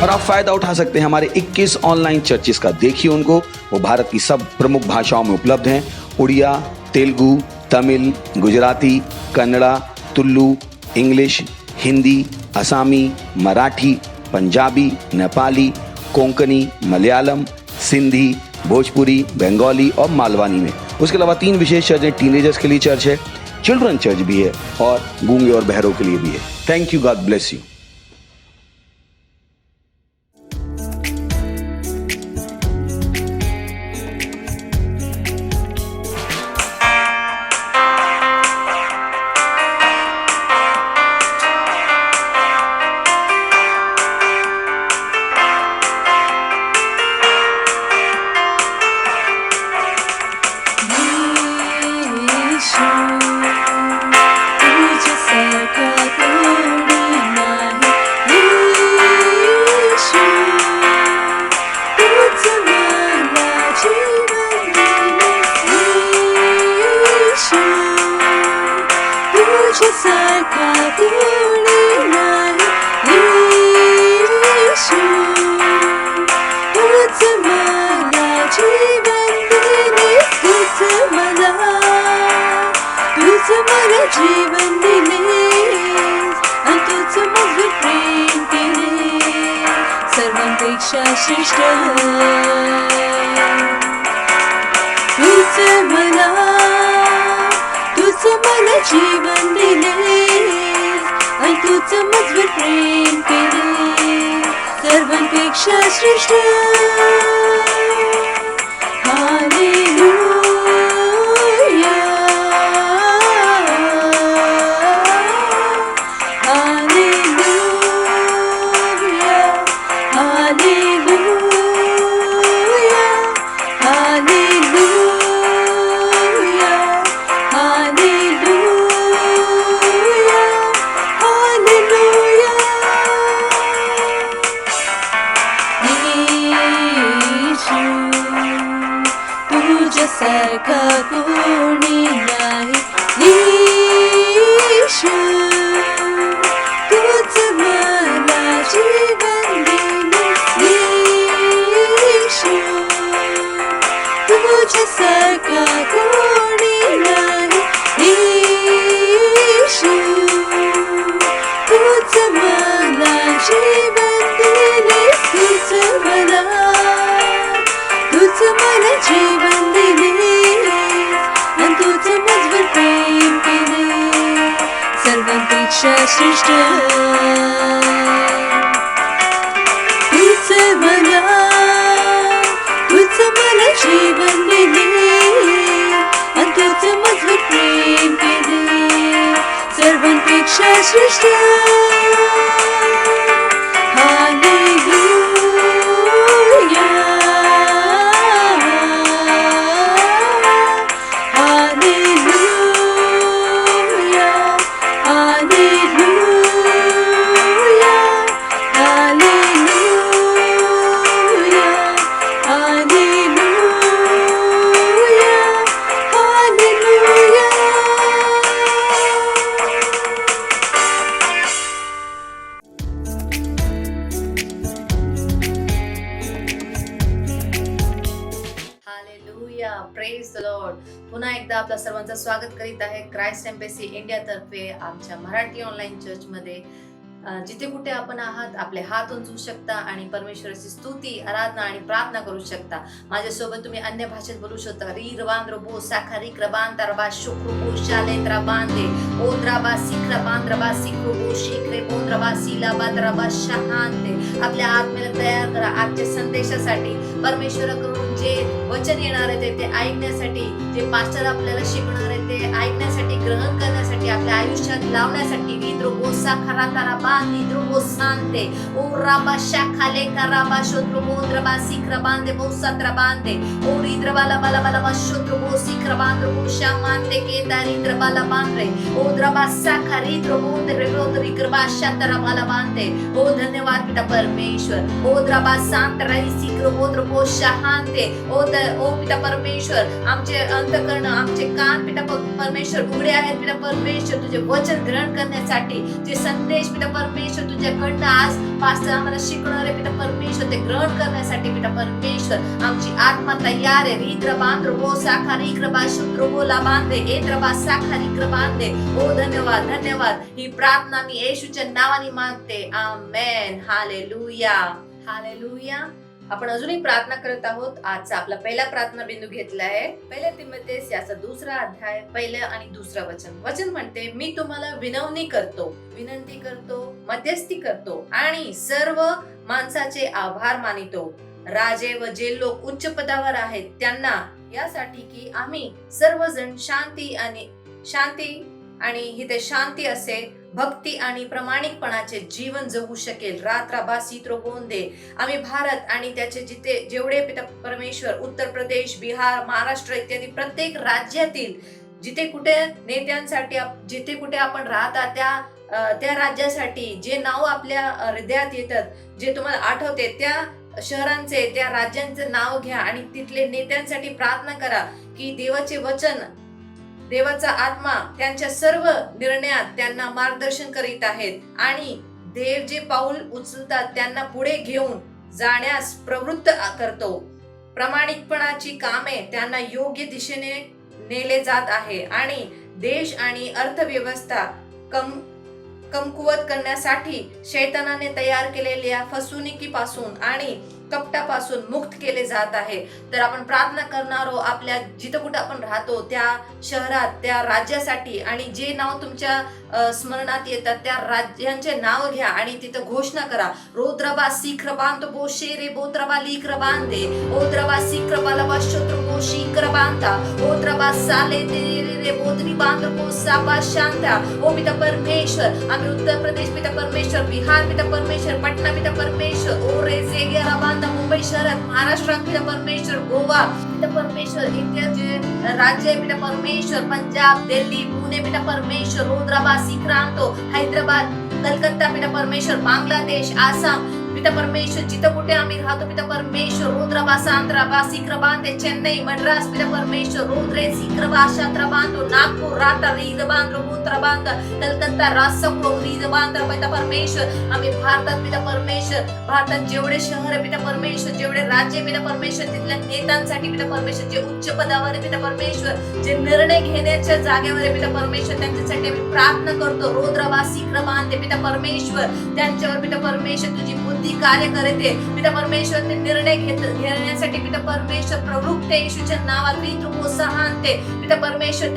और आप फायदा उठा सकते हैं हमारे 21 ऑनलाइन चर्चेस का। देखिए उनको, वो भारत की सब प्रमुख भाषाओं में उपलब्ध हैं। उड़िया, तेलुगु, तमिल, गुजराती, कन्नड़ा, तुलु, इंग्लिश, हिंदी, असामी, मराठी, पंजाबी, नेपाली, कोंकणी, मलयालम, सिंधी, भोजपुरी, बंगाली और मालवानी में। उसके अलावा 3 विशेष चर्च हैं। टीनेजर्स के लिए चर्च है, चिल्ड्रन चर्च भी है और गूंगे और बहरों के लिए भी है। Thank you, God bless you. Jeevan the less आणि तूच मग प्रेम केले सर्वांपेक्षा श्रेष्ठ तूच मला जीवन दिलेस आणि तूच मजवर प्रेम केले सर्वांपेक्षा श्रेष्ठ तुझ्यासारखा कोणी नाही येशू तूच मला जीवन दिले येशू तुझ्यासारखा कोणी नाही येशू तूच मला जीवन दिले तूच मला जीवन दिले आणि तूच मजवर प्रेम केले सर्वांपेक्षा श्रेष्ठ तूच मला जीवन दिले आणि तूच मजवर प्रेम केले सर्वांपेक्षा श्रेष्ठ एकदा आपल्या सर्वांचं स्वागत करीत आहे क्राइस्ट एम्बेसी इंडिया तर्फे आमच्या मराठी ऑनलाईन चर्च मध्ये. जिथे कुठे आपण आहात आपले हात उंचवू शकता आणि परमेश्वराची स्तुती आराधना आणि प्रार्थना करू शकता. माझ्यासोबत तुम्ही अन्य भाषेत बोलू शकता. री रबान रबो साखारी क्रबान तरबा शुक्रुबो शाले त्रबांदे ओद्राबा सिक्रबान रबा सिक्रुबो शिक्रे बोद्रबा सिलाबा तरबा शहांते. आपल्या आत्मेला तयार करा आजच्या संदेशासाठी. परमेश्वराकडून जे वचन येणार आहे ते ऐकण्यासाठी, जे पास्टर आपल्याला शिकवणार आहे ते ऐकण्यासाठी, ग्रहण करण्यासाठी, आपल्या आयुष्यात लावण्यासाठी. रिद्रोबो साखारा तरबा निद्रोबो सांते ओ राबा शाखाले कराबा शोद्रोबो द्रबा सिक्रबांदे बो सत्रबांदे ओ रिद्रबाला बाला बाला बा शोद्रोबो सिक्रबांद्रोबो शामांते के दारिद्रबाला बांद्रे ओ द्रबा साखारी द्रोबो द्रेबो द्रिक्रबा शातराबाला बांदे. ओ धन्यवाद पिता परमेश्वर. ओ द्रबा सांतराई सिक्रोबो द्रोबो शहांते ओ पिता परमेश्वर, आमचे अंतकर्ण आमचे कान पिता परमेश्वर उघडे आहेत पिता परमेश्वर, तुझे वचन ग्रहण करण्यासाठी. जे संदेश पिता परमेश्वर तुझ्याकडनं आज पास्टर आम्हाला शिकवणार आहे पिता परमेश्वर, ते ग्रहण करण्यासाठी पिता परमेश्वर आमची आत्मा तयार आहे. रिद्रबांद्रोबो साखारी क्रबा शुद्रोबोला बांधे एद्रबा साखारी क्रबांदे. ओ धन्यवाद धन्यवाद. ही प्रार्थना मी येशूच्या नावाने मागते. आमेन. हालेलुया हालेलुया. आपण अजूनही प्रार्थना करत आहोत. आजचा आपला पहिला प्रार्थना बिंदू घेतला आहे पहिल्या तिमोथेस याचा 2रा अध्याय 1 आणि 2 वचन. वचन म्हणते, मी तुम्हाला विनवणी करतो, विनंती करतो, मध्यस्थी करतो आणि सर्व माणसाचे आभार मानितो, राजे व जे लोक उच्च पदावर आहेत त्यांना, यासाठी की आम्ही सर्वजण शांती आणि हिते शांती असे भक्ती आणि प्रामाणिकपणाचे जीवन जगू शकेल. रात्राबासी त्रोबोंदे. आम्ही भारत आणि त्याचे जेवढे पिता परमेश्वर उत्तर प्रदेश, बिहार, महाराष्ट्र इत्यादी प्रत्येक राज्यातील जिथे कुठे नेत्यांसाठी जिथे कुठे आपण राहता त्या राज्यासाठी जे नाव आपल्या हृदयात येतात, जे तुम्हाला आठवते त्या शहरांचे त्या राज्यांचे नाव घ्या आणि तिथले नेत्यांसाठी प्रार्थना करा की देवाचे वचन, देवाचा आत्मा त्यांच्या सर्व निर्णयात त्यांना मार्गदर्शन करीत आहेत आणि देव जे पाऊल उचलतात त्यांना पुढे घेऊन जाण्यास प्रवृत्त करतो. प्रामाणिकपणाची कामे त्यांना योग्य दिशेने नेले जात आहे आणि देश आणि अर्थव्यवस्था कमकुवत करण्यासाठी शैतानाने तयार केलेल्या फसवणुकीपासून आणि कपटापासून मुक्त केले जात आहे. तर आपण प्रार्थना करणार आहोत आपल्या जिथं कुठं आपण राहतो त्या शहरात, त्या राज्यासाठी, आणि जे नाव तुमच्या स्मरणात येतात त्या राज्यांचे नाव घ्या आणि तिथं घोषणा करा. रोद्रबा सिक्रबांत बो शेरे बोद्रबा लिक्रबांदे ओद्रबा सिक्रबाला बा शत्रुबो शिक्रबांता ओद्रबा साले रे बोद्री बांध बो साबा शांता. ओ पिता परमेश्वर, आम्ही उत्तर प्रदेश पिता परमेश्वर, बिहार पिता परमेश्वर, पटना पिता परमेश्वर, ओ रे जेगे मुंबई शहरात, महाराष्ट्रात पिता परमेश्वर, गोवा पिता परमेश्वर, इत्यादी राज्य पिता परमेश्वर, पंजाब, दिल्ली, पुणे पिता परमेश्वर, रोद्राबा सिक्रांतो, हैदराबाद, कलकत्ता पिता परमेश्वर, बांगलादेश, आसाम पिता परमेश्वर, जिथं कुठे आम्ही राहतो पिता परमेश्वर, रोद्राबा सांद्राबा सिक्रबांते, चेन्नई, मद्रास पिता परमेश्वर, रोद्रे सिक्रबा शात्राबांतो, नागपूर, राता रीदबांद्र बोत्राबांद, कलकत्ता, राजसको रीदबांद्र पिता परमेश्वर. आम्ही भारतात पिता परमेश्वर, भारतात जेवढे शहर पिता परमेश्वर, जेवढे राज्य पिता परमेश्वर, तिथल्या नेत्यांसाठी पिता परमेश्वर, जे उच्च पदावर पिता परमेश्वर, जे निर्णय घेण्याच्या जागेवर पिता परमेश्वर, त्यांच्यासाठी आम्ही प्रार्थना करतो. रोद्राबा सिक्रबांते पिता परमेश्वर, त्यांच्यावर पिता परमेश्वर तुझी बुद्धी कार्य करते पिता परमेश्वर. ते निर्णय घेण्यासाठी पिता परमेश्वर प्रवृत्त येशूच्या नावात सहानते पिता परमेश्वर.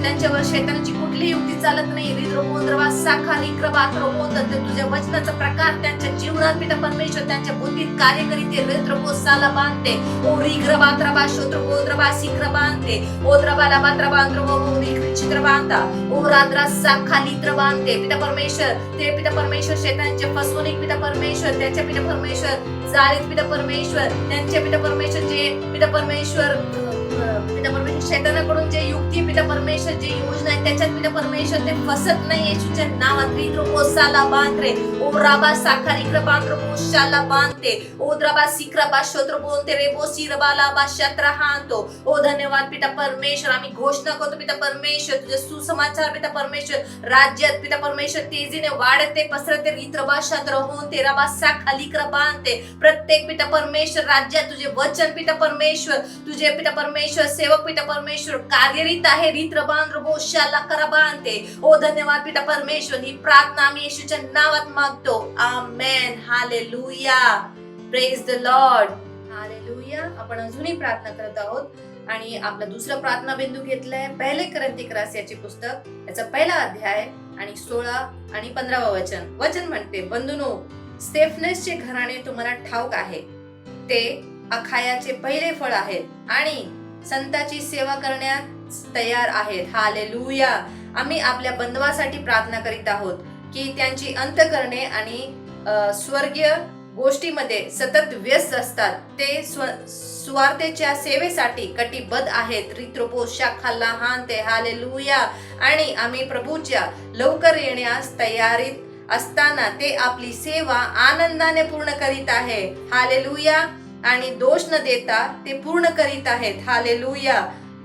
त्यांच्यावर शैतानाची कुठलीही युक्ती चालत नाही. रिद्रोबोद्रवा साखारी क्रबात्रोबोद, तुझ्या वचनाचा प्रकार त्यांच्या जीवनात पिता परमेश्वर त्यांच्या बुद्धीत कार्य करीते. रिद्रोबो साला बांधते ओ रिग्रबात्रबा शोद्रबोद्रबा सिक्रबांते ओद्रबाला बात्रबांद्रबो रिचित्रबांता ओ राद्रा साखाली त्रबांते पिता परमेश्वर. ते पिता परमेश्वर शैतानाचे फसवणूक पिता परमेश्वर, त्याच्या पिता परमेश्वर जाळीत पिता परमेश्वर, त्यांच्या पिता परमेश्वर जे पिता परमेश्वर शैतानाकडून जे युक्ती पिता परमेश्वर, जे योजना आहे त्याच्यात पिता परमेश्वर ते फसत नाही. येशूच्या नावात रिद्रोबो साला बांधरे ओ राबा साखारी क्रबांद्रो शाला बांधते ओ द्रबा सिक्रबा शोद्रबोंते रेबो सिरबाला बा शत्रहांतो. ओ धन्यवाद पिता परमेश्वर. आम्ही घोषणा करतो पिता परमेश्वर, तुझे सुसमाचार पिता परमेश्वर राज्यात पिता परमेश्वर तेजीने वाढते पसरते. रित्रबा शत्र होऊन ते रबा साखाली क्रबांते प्रत्येक पिता परमेश्वर राज्यात तुझे वचन पिता परमेश्वर, तुझे पिता परमेश्वर परमेश्वर सेवक पिता परमेश्वर कार्यरत आहे रित्रबान रबोशाला कराबांते. ओ धन्यवाद पिता परमेश्वर. ही प्रार्थना आम्ही येशूच्या नावात मागतो. आमेन. हालेलुया. Praise the Lord. हालेलुया. आपण अजूनही प्रार्थना करत आहोत आणि आपला दुसरा प्रार्थना बिंदू घेतलाय पहिले करंतिकरास याचे पुस्तक, याचा पहिला अध्याय आणि 16 आणि 15 वचन म्हणते, बंधुनो, स्टेफनसचे घराणे तुम्हाला ठाऊक आहे. ते अखायाचे पहिले फळ आहेत आणि संताची सेवा करण्यास तयार आहेत. हालेलुया. आम्ही आपल्या बंधवासाठी प्रार्थना करीत आहोत की त्यांची अंतःकरणे आणि स्वर्गीय गोष्टीमध्ये सतत व्यस्त असतात. ते सुवार्तेच्या सेवेसाठी कटिबद्ध आहेत. रित्रोपो शाखाला हानते. हालेलुया. आणि आम्ही प्रभूच्या लवकर येण्यास तयारीत असताना ते आपली सेवा आनंदाने पूर्ण करीत आहे. हालेलुया. आणि दोष न देता ते पूर्ण करीत आहेत. हालेलुया.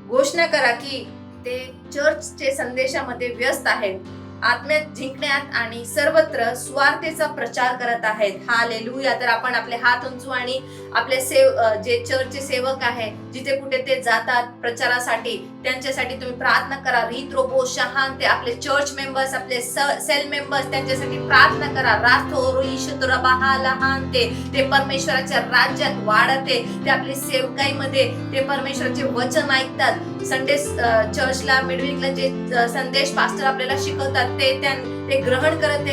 घोषणा करा की ते चर्चचे संदेशामध्ये व्यस्त आहेत, आत्म्यात जिंकण्यात आणि सर्वत्र स्वार्थेचा प्रचार करत आहेत. हालेलुया. तर आपण आपले हात उंचू आणि आपले जे चर्चचे सेवक आहे, जिथे कुठे ते जातात प्रचारासाठी, त्यांच्यासाठी तुम्ही प्रार्थना करा. रित्रोबो शहान ते आपले चर्च मेंबर्स, आपले सेल मेंबर्स, त्यांच्यासाठी प्रार्थना करा. राथो रोईशतुरबाहालहान ते परमेश्वराच्या राज्यात वाढते. ते आपली सेवकाईमध्ये ते परमेश्वराचे वचन ऐकतात. संडे चर्चला मिडवीकला जे संदेश पास्टर आपल्याला शिकवतात ते ग्रहण करत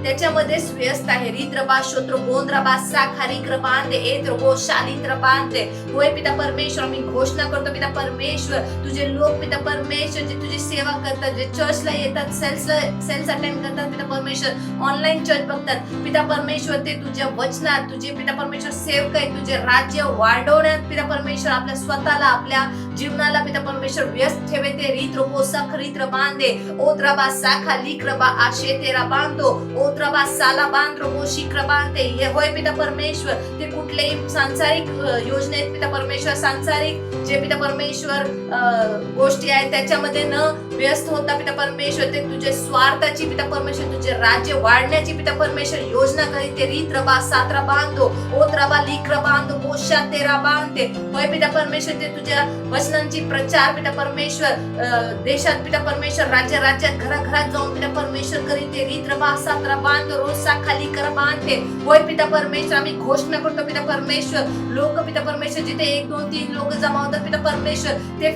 त्याच्यामध्येच व्यस्त आहे. रित्रबा शोत्र गोंद्रबा साखारी कृपांते एत्रबो शालित्रपांते. होय पिता परमेश्वर, मी घोषणा करतो पिता परमेश्वर, तुझे लोक पिता परमेश्वर जे तुझी सेवा करतात, जे चर्चला येतात, सेल्स अटेंड करतात पिता परमेश्वर, ऑनलाईन चर्च बघतात पिता परमेश्वर, ते तुझ्या वचनात तुझे पिता परमेश्वर सेवक आहे, तुझे राज्य वाढवण्यात पिता परमेश्वर आपल्या स्वतःला, आपल्या जीवनाला पिता परमेश्वर व्यस्त ठेवते. रित्रोबो सखरित्रबांदे ओत्रबा साखा लिक्रबा आशे तेरा बांधो ओत्रबा साला बांद्रोबो शिक्रबांते. हे होय पिता परमेश्वर, ते कुठलेही सांसारिक योजनेत पिता परमेश्वर, सांसारिक जे पिता परमेश्वर गोष्टी आहेत त्याच्यामध्ये न व्यस्त होता पिता परमेश्वर, ते तुझे स्वार्थाची पिता परमेश्वर, तुझे राज्य वाढण्याची पिता परमेश्वर योजना करीते. रित्रबा सात्रा बांधो ओत्रबा लिक्र बांधो बोशा तेरा बांधते. होय पिता परमेश्वर, ते तुझ्या वचनांची प्रचार पिता परमेश्वर देशात पिता परमेश्वर, राज्यात घराघरात जाऊन पिता परमेश्वर करीते. रित्रबा सात्रा बांधो रोसा खाली कर बांधते. होय पिता परमेश्वर, आम्ही घोषणा करतो पिता परमेश्वर, लोक पिता परमेश्वर जिथे 1 2 3 लोक जमा होतात पिता परमेश्वर, ते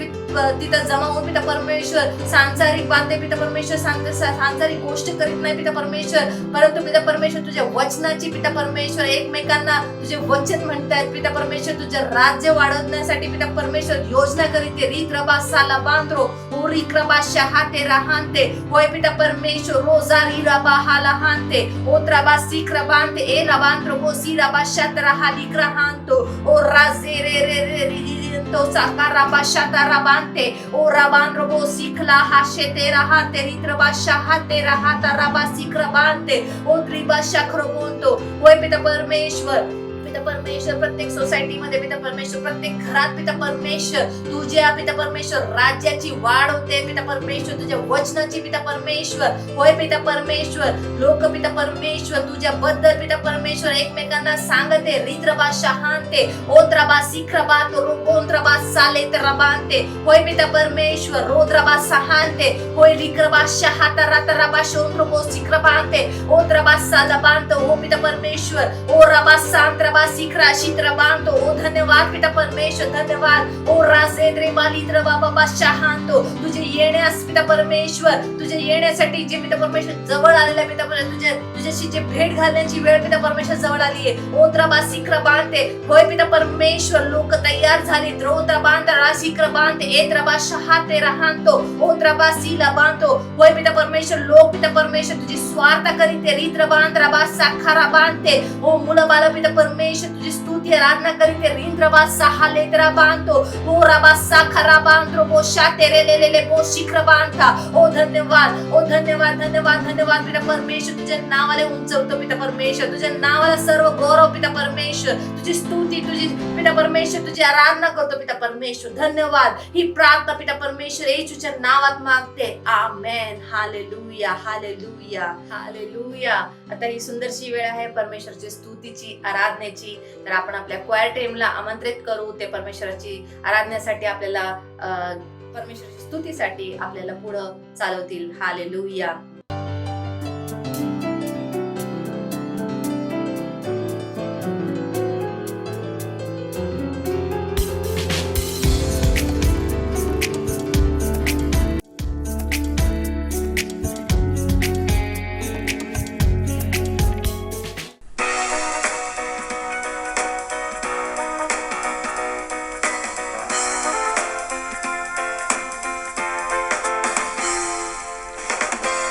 तिथं जमा होऊन पिता परमेश्वर सांसारिक बांधते पिता परमेश्वर, सांसारिक गोष्ट करीत नाही पिता परमेश्वर, परंतु पिता परमेश्वर तुझ्या वचनाची पिता परमेश्वर एकमेकांना तुझे वचन म्हणतात पिता परमेश्वर, तुझं राज्य वाढवण्यासाठी पिता परमेश्वर योजना करीते. रित्रबा साला बांधरो रिक्रबा शहाते राहांते. होय पिता परमेश्वर, रोजारी रबा हाला हांते ओत्रबा सिक्र बांधते ए रबांद्रो बो सिरबा शतरा हालिक्र हांतो ओ राजे रे रे रे रे तो साकारा बाशाता रबांते ओ रबांद्रो बो सिखला हाशेते राहाते रित्रबा शहाते राहाता रबा सिक्र बांधते ओ त्रिबा शखर बोलतो. होय पिता परमेश्वर, पिता परमेश्वर प्रत्येक सोसायटी मध्ये पिता परमेश्वर, प्रत्येक घरात पिता परमेश्वर तुझ्या पिता परमेश्वर राज्याची वाढ होते पिता परमेश्वर, तुझ्या वचनाची पिता परमेश्वर. होय पिता परमेश्वर, लोक पिता परमेश्वर तुझ्या बद्दल पिता परमेश्वर एकमेकांना सांगते. रित्रबा शहांते ओत्रबा सिख्रबा तो रोकोंत्रबा साले तरबांते. होय पिता परमेश्वर, रोद्रबा सहांते. होय रिक्रबा शहाता रातरबा शोंद्रबो सिख्रबांते ओत्रबा सालबांतो. हो पिता परमेश्वर, ओ रबा सांत्रबा सिखरा शित्र बांधतो. ओ धन्यवाद पिता परमेश्वर, धन्यवाद. ओ राजेद्रे बालिद्र बाबा शहांतो. तुझे येण्यास पिता परमेश्वर, तुझे येण्यासाठी जे पिता परमेश्वर जवळ आलेला पिता परमेश्वर, तुझ्याशी जे भेट घालण्याची वेळ पिता परमेश्वर जवळ आली आहे. ओत्रबा सिखर बांधते. होय पिता परमेश्वर, लोक तयार झाले. द्रोत्र बांधरा सिखर बांधते एत्रबा शहाते राहांतो ओत्रबा सीला बांधतो. होय पिता परमेश्वर, लोक पिता परमेश्वर तुझी स्वार्थ करीते. रित्र बांधरा साखारा बांधते. ओ मुलं बाल पिता परमेश्वर तुझी स्तुती आराधना करीते. रिंद्रबा सहालेत्रा बांधतो ओ रबा साखरा बांधरो बो शातेरे लेलेले बो शिखर बांधता. ओ धन्यवाद, ओ धन्यवाद, धन्यवाद, धन्यवाद पिता परमेश्वर, तुझ्या नावाला उंचवतो पिता परमेश्वर, तुझ्या नावाला सर्व गौरव पिता परमेश्वर, तुझी स्तुती, तुझी पिता परमेश्वर तुझी आराधना करतो पिता परमेश्वर. धन्यवाद. ही प्रार्थना पिता परमेश्वर येशूच्या नावात मागते. आमेन. हालेलुया, हालेलुया, हालेलुया. आता ही सुंदरशी वेळ आहे परमेश्वरची स्तुतीची, आराधनेची. घ्यायची, तर आपण आपल्या क्वायर टीमला आमंत्रित करू. ते परमेश्वराची आराधनेसाठी आपल्याला परमेश्वराची स्तुतीसाठी आपल्याला पुढं चालवतील. हालेलुया.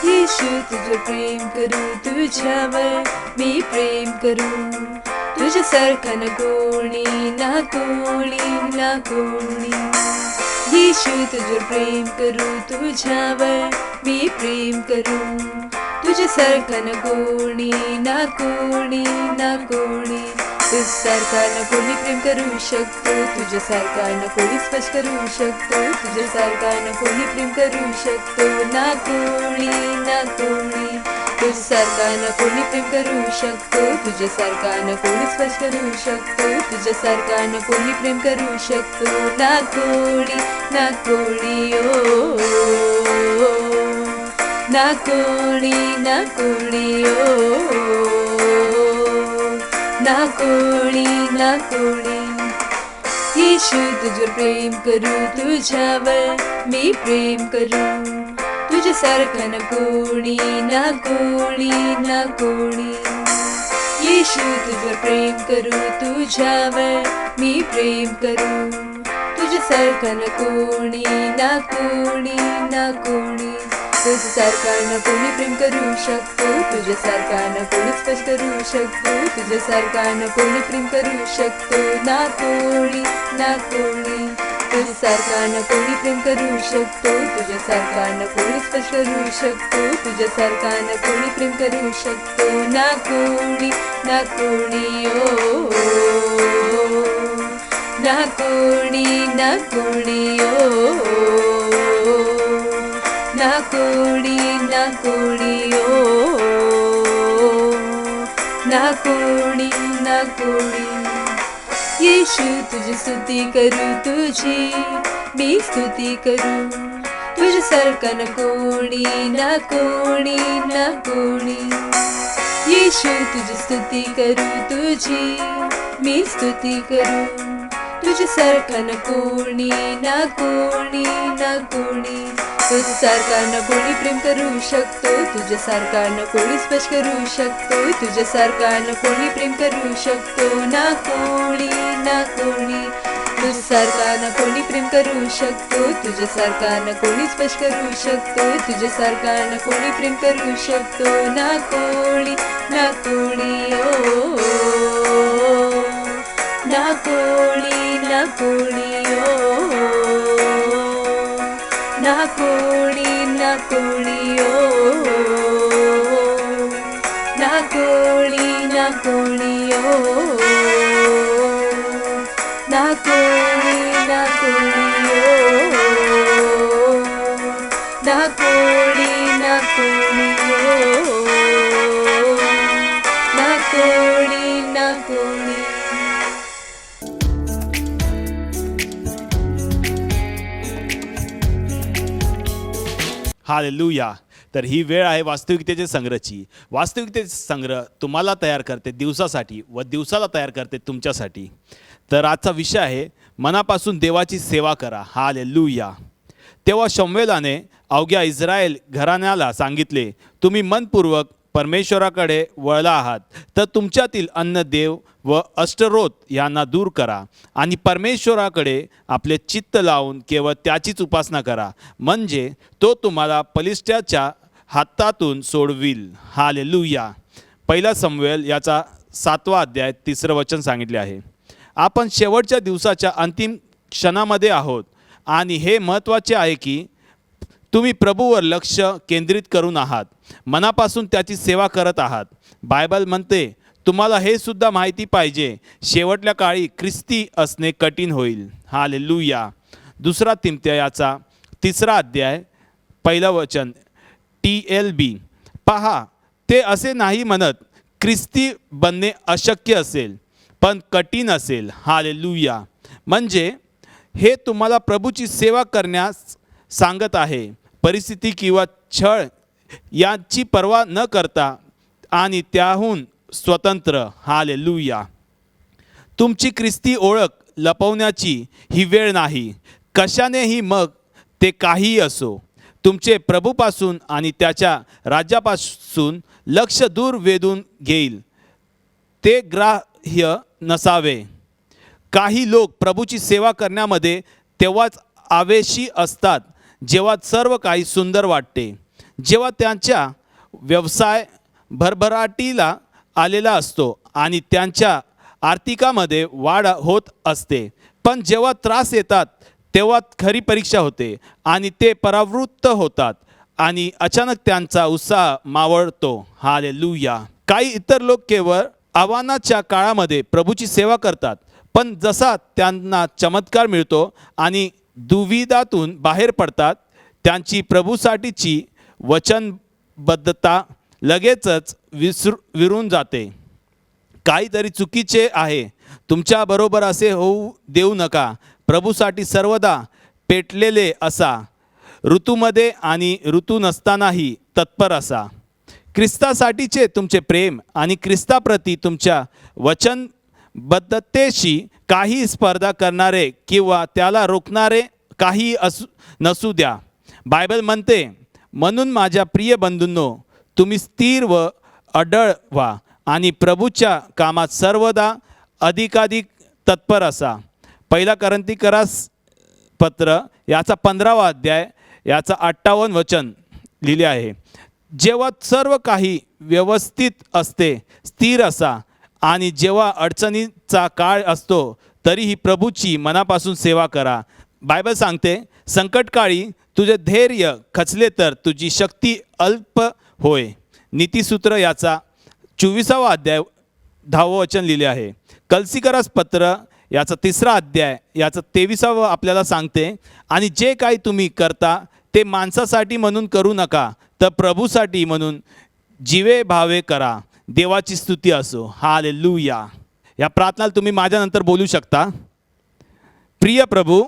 येशू तुझं प्रेम करू, तुझ्यावर मी प्रेम करू. तुझ्यासारखं ना कोणी, ना कोणी, ना कोणी. येशू तुझं प्रेम करू, तुझ्यावर मी प्रेम करू. तुझ्यासारखं ना कोणी, ना कोणी, ना कोणी. तुझ्यासारखा ना कोणी प्रेम करू शकतो, तुझ्यासारखा ना कोणी स्पर्श करू शकतो, तुझ्यासारखा ना कोणी प्रेम करू शकतो, ना कोणी, ना कोणी. तुझ्यासारखा ना कोणी प्रेम करू शकतो, तुझ्यासारखा ना कोणी स्पर्श करू शकतो, तुझ्यासारखा ना कोणी प्रेम करू शकतो, ना कोणी, ना कोणी. ओ ना कोणी, ना कोणी. ओ ना कोणी, ना कोणी. येशू तुझं प्रेम करू, तुझ्यावर मी प्रेम करू. तुझ्यासारखं ना कोणी, ना कोणी, ना कोणी. येशू तुझं प्रेम करू, तुझ्यावर मी प्रेम करू. तुझ्यासारखं ना कोणी, ना कोणी, ना कोणी. तुझ्यासारखा ना कोणी प्रेम करू शकतो, तुझ्यासारखा ना कोणी स्पर्श करू शकतो, तुझ्यासारखा ना कोणी प्रेम करू शकतो, ना कोणी, ना कोणी. तुझ्यासारखा ना कोणी प्रेम करू शकतो, तुझ्यासारखा ना कोणी स्पर्श करू शकतो, तुझ्यासारखा ना कोणी प्रेम करू शकतो, ना कोणी, ना कोणी. ओ ना कोणी, ना कोणी. ओ ना कोणी, ना कोणी. ओ ना कोणी, ना कोणी. येशू तुझी स्तुती करू, तुझी मी स्तुती करू. तुझ्यासारखं ना कोणी, ना कोणी, ना कोणी. येशू तुझी स्तुती करू, तुझी मी स्तुती करू. तुझ्यासारखं ना कोणी, ना कोणी, ना कोणी. तुझ्यासारखा ना कोणी प्रेम करू शकतो, तुझ्यासारखा ना कोणी स्पर्श करू शकतो, तुझ्यासारखा ना कोणी प्रेम करू शकतो, ना कोणी, ना कोणी. तुझ्यासारखा ना कोणी प्रेम करू शकतो, तुझ्यासारखा ना कोणी स्पर्श करू शकतो, तुझ्यासारखा ना कोणी प्रेम करू शकतो, ना कोणी, ना कोणी. ओ ना कोणी, ना कोणी. ओ ना कोणी, ना कोणी. ओ ना कोणी, ना कोणी. ओ ना कोणी, ना कोणी. ओ ना कोणी, ना कोणी. ओ ना कोणी, ना कोणी. हालेलुया. तर ही वेळ आहे वास्तविकतेचे संग्रहची. वास्तविकतेचे संग्रह तुम्हाला तयार करते दिवसासाठी व दिवसाला तयार करते तुमच्यासाठी. तर आजचा विषय आहे मनापासून देवाची सेवा करा. हालेलुया. तेव्हा शमूएलाने अवघ्या इस्रायल घराण्याला सांगितले, तुम्ही मनपूर्वक परमेश्वराकडे वळला आहात तर तुमच्यातील अन्न देव व अष्टरोत यांना दूर करा आणि परमेश्वराकडे आपले चित्त लावून केवळ त्याचीच उपासना करा, म्हणजे तो तुम्हाला पलिष्ट्याच्या हातातून सोडविल. हालेलुया. पहिला शमूएल याचा 7वा अध्याय 3रं वचन सांगितले आहे. आपण शेवटच्या दिवसाच्या अंतिम क्षणामध्ये आहोत आणि हे महत्त्वाचे आहे की तुम्ही प्रभूवर लक्ष केंद्रित करून आहात, मनापासून त्याची सेवा करत आहात. बायबल म्हणते तुम्हाला हे सुद्धा माहिती पाहिजे, शेवटल्या काळी ख्रिस्ती असणे कठीण होईल. हालेलुया. 2 तिमोथेयाचा 3रा अध्याय 1लं वचन TLB. पहा, ते असे नाही म्हणत ख्रिस्ती बनणे अशक्य असेल, पण कठीण असेल. हालेलुया. म्हणजे हे तुम्हाला प्रभूची सेवा करण्यास सांगत आहे. परिस्थिती किंवा छळ याची पर्वा न करता आणि त्याहून स्वतंत्र. हालेलुया. तुमची ख्रिस्ती ओळख लपवण्याची ही वेळ नाही. कशानेही, मग ते काहीही असो, तुमचे प्रभूपासून आणि त्याच्या राज्यापासून लक्ष दूर वेधून घेईल. ते ग्राह्य नसावे. काही लोक प्रभूची सेवा करण्यामध्ये तेव्हाच आवेशी असतात जेव्हा सर्व काही सुंदर वाटते, जेव्हा त्यांच्या व्यवसाय भरभराटीला आलेला असतो आणि त्यांच्या आर्थिकामध्ये वाढ होत असते. पण जेव्हा त्रास येतात तेव्हा खरी परीक्षा होते आणि ते परावृत्त होतात आणि अचानक त्यांचा उत्साह मावळतो. हालेलुया. काही इतर लोक केवळ आव्हानाच्या काळामध्ये प्रभूची सेवा करतात, पण जसा त्यांना चमत्कार मिळतो आणि दुविधातून बाहेर पडतात, त्यांची प्रभूसाठीची वचनबद्धता लगेचच विरून जाते. काहीतरी चुकीचे आहे तुमच्याबरोबर असे होऊ देऊ नका. प्रभूसाठी सर्वदा पेटलेले असा. ऋतूमध्ये आणि ऋतू नसतानाही तत्पर असा. ख्रिस्तासाठीचे तुमचे प्रेम आणि ख्रिस्ताप्रती तुमच्या वचनबद्धतेशी काही स्पर्धा करणारे किंवा त्याला रोखणारे काही नसू द्या. बायबल म्हणते, म्हणून माझ्या प्रिय बंधूंनो, तुम्ही स्थिर व अडळ व्हा आणि प्रभूच्या कामात सर्वदा अधिकाधिक तत्पर असा. पहिला कोरिन्थीकरास पत्र याचा 15वा अध्याय याचा 58 वचन लिहिले आहे. जेव्हा सर्व काही व्यवस्थित असते, स्थिर असा, आणि जेव्हा अडचणीचा काळ असतो तरीही प्रभूची मनापासून सेवा करा. बायबल सांगते, संकटकाळी तुझे धैर्य खचले तर तुझी शक्ती अल्प होय. नीतिसूत्र याचा 24वा अध्याय 10वं वचन लिहिले आहे. कलसीकरास पत्र याचा 3रा अध्याय याचं 23वं आपल्याला सांगते, आणि जे काही तुम्ही करता ते माणसासाठी म्हणून करू नका, तर प्रभूसाठी म्हणून जीवे भावे करा. देवाची स्तुती असो. हालेलुया. या प्रार्थनाला तुम्ही माझ्यानंतर बोलू शकता. प्रिय प्रभू,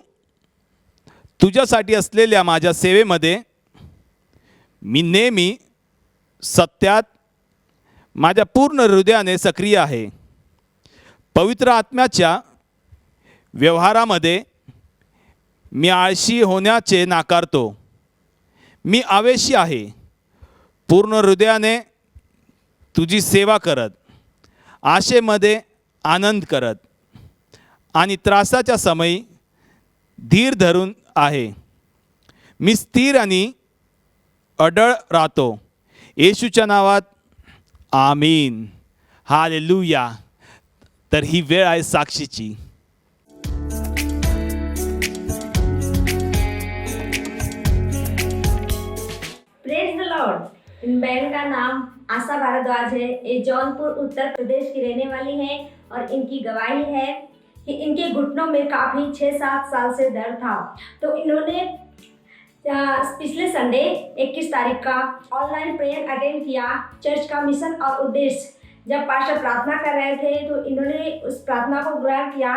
तुझ्यासाठी असलेल्या माझ्या सेवेमध्ये मी नेहमी सत्यात माझ्या पूर्ण हृदयाने सक्रिय आहे. पवित्र आत्म्याच्या व्यवहारामध्ये मी आळशी होण्याचे नाकारतो. मी आवेशी आहे, पूर्ण हृदयाने तुझी सेवा करत, आशेमध्ये आनंद करत आणि त्रासाच्या समयी धीर धरून आहे. मी स्थिर आणि अडळ राहतो. येशूच्या नावात आमीन. हालेलुया. तर ही वेळ आहे साक्षीची. Praise the Lord. इन बहन का नाम आशा भारद्वाज है। ये जौनपुर उत्तर प्रदेश की रहने वाली है और इनकी गवाही है कि इनके घुटनों में काफ़ी 6-7 साल से दर्द था। तो इन्होंने पिछले संडे 21 तारीख का ऑनलाइन प्रेयर अटेंड किया। चर्च का मिशन और उद्देश्य, जब पास्टर प्रार्थना कर रहे थे तो इन्होंने उस प्रार्थना को ग्रहण किया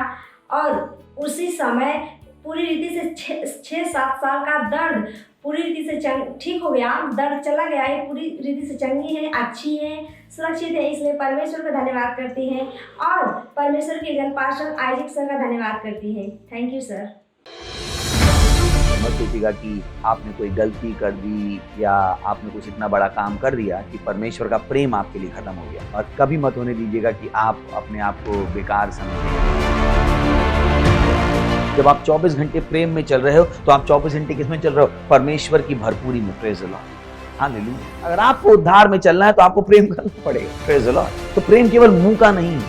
और उसी समय पूरी रीति से 6-7 साल का दर्द पूरी रीति से ठीक हो गया। दर्द चला गया है, पूरी रीति से चंगी है, अच्छी है, सुरक्षित है। इसलिए परमेश्वर का धन्यवाद करती हैं और परमेश्वर के जन पास्टर आइजक सर का धन्यवाद करती हैं। Thank you sir. मत सोचिएगा कि आपने कोई गलती कर दी या आपने कुछ इतना बड़ा काम कर दिया कि परमेश्वर का प्रेम आपके लिए खत्म हो गया। और कभी मत होने दीजिएगा कि आप अपने आप को बेकार समझें। जब आप 24 घंटे प्रेम में चल रहे हो तो आप 24 घंटे किसमें चल रहे हो? परमेश्वर की भरपूरी में। Praise the Lord. हालेलुया। अगर आपको उद्धार में चलना है तो आपको प्रेम करना पड़ेगा। Praise the Lord. तो प्रेम केवल मुंह का नहीं,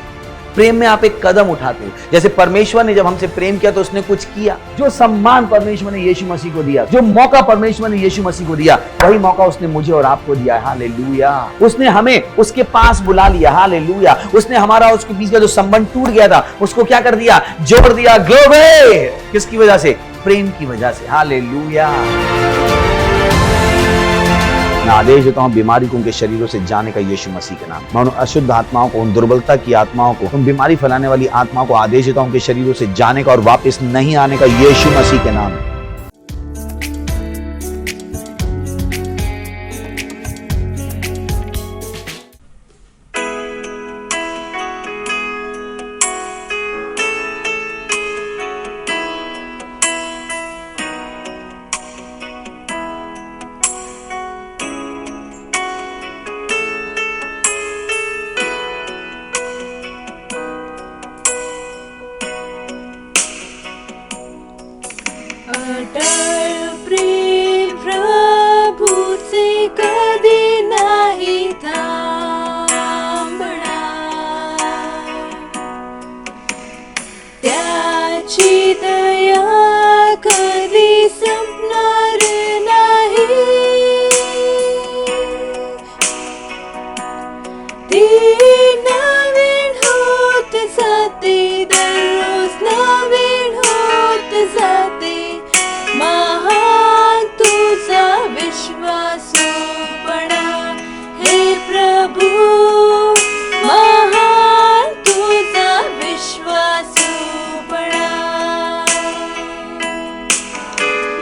प्रेम में आप एक कदम उठाते हो। जैसे परमेश्वर ने जब हमसे प्रेम किया तो उसने कुछ किया। जो सम्मान परमेश्वर ने यीशु मसीह को दिया, जो मौका परमेश्वर ने यीशु मसीह को दिया, वही मौका उसने मुझे और आपको दिया। हालेलुया। उसने हमें उसके पास बुला लिया। हालेलुया। उसने हमारा उसके बीच का जो संबंध टूट गया था उसको क्या कर दिया? जोड़ दिया। ग्लोरी। किसकी वजह से? प्रेम की वजह से। हालेलुया। मैं आदेश देता हूँ बीमारी को उनके शरीरों से जाने का यीशु मसीह के नाम। मैं उन अशुद्ध आत्माओं को, उन दुर्बलता की आत्माओं को, उन बीमारी फैलाने वाली आत्माओं को आदेश देता हूँ उनके शरीरों से जाने का और वापस नहीं आने का यीशु मसीह के नाम। अटल प्रेम प्रभूचे कधी नाही थांबणार, त्याची दया कधी संपणार नाही, ती नवीन होत जाते, दररोज नवीन होत जाते। महान तुझा विश्वासूपणा हे प्रभू, महान तुझा विश्वासूपणा,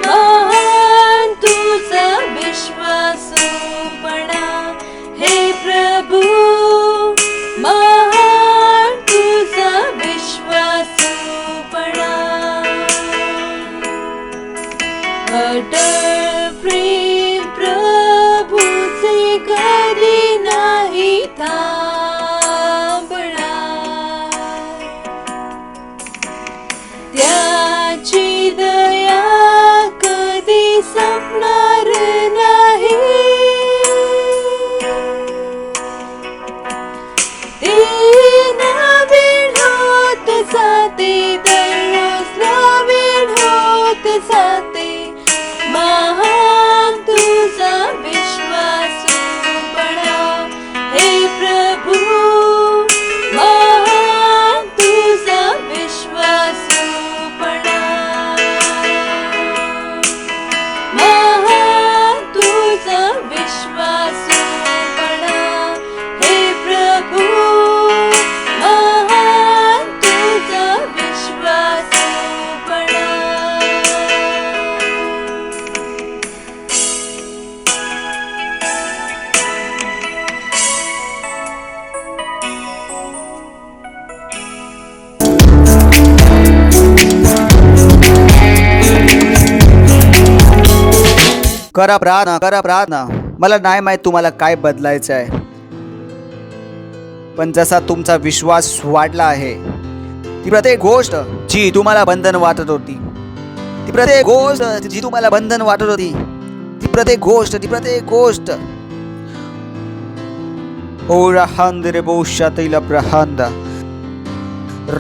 महान तुझा विश्वासूपणा हे प्रभू, महान तुझा विश्वासूपणा। अटल प्रेम प्रभूचे कधी नाही थांबणार, त्याची दया कधी संपणार नाही, ती नवीन होत जाते, दररोज नवीन होत जाते। महान तुझा विश्वासूपणा हे प्रभू, महान तुझा विश्वासूपणा, महान तुझा विश्वासूपणा हे प्रभू, महान तुझा विश्वासूपणा। करा प्रार्थना, करा प्रार्थना। मला नाही माहित तुम्हाला काय बदलायचं आहे, पण जसा तुमचा विश्वास वाढला आहे, ती प्रत्येक गोष्ट जी तुम्हाला बंधन वाटत होती, ती प्रत्येक गोष्ट जी तुम्हाला बंधन वाटत होती, ती प्रत्येक गोष्ट ओ रहांदरे बोशातीला प्रहांदा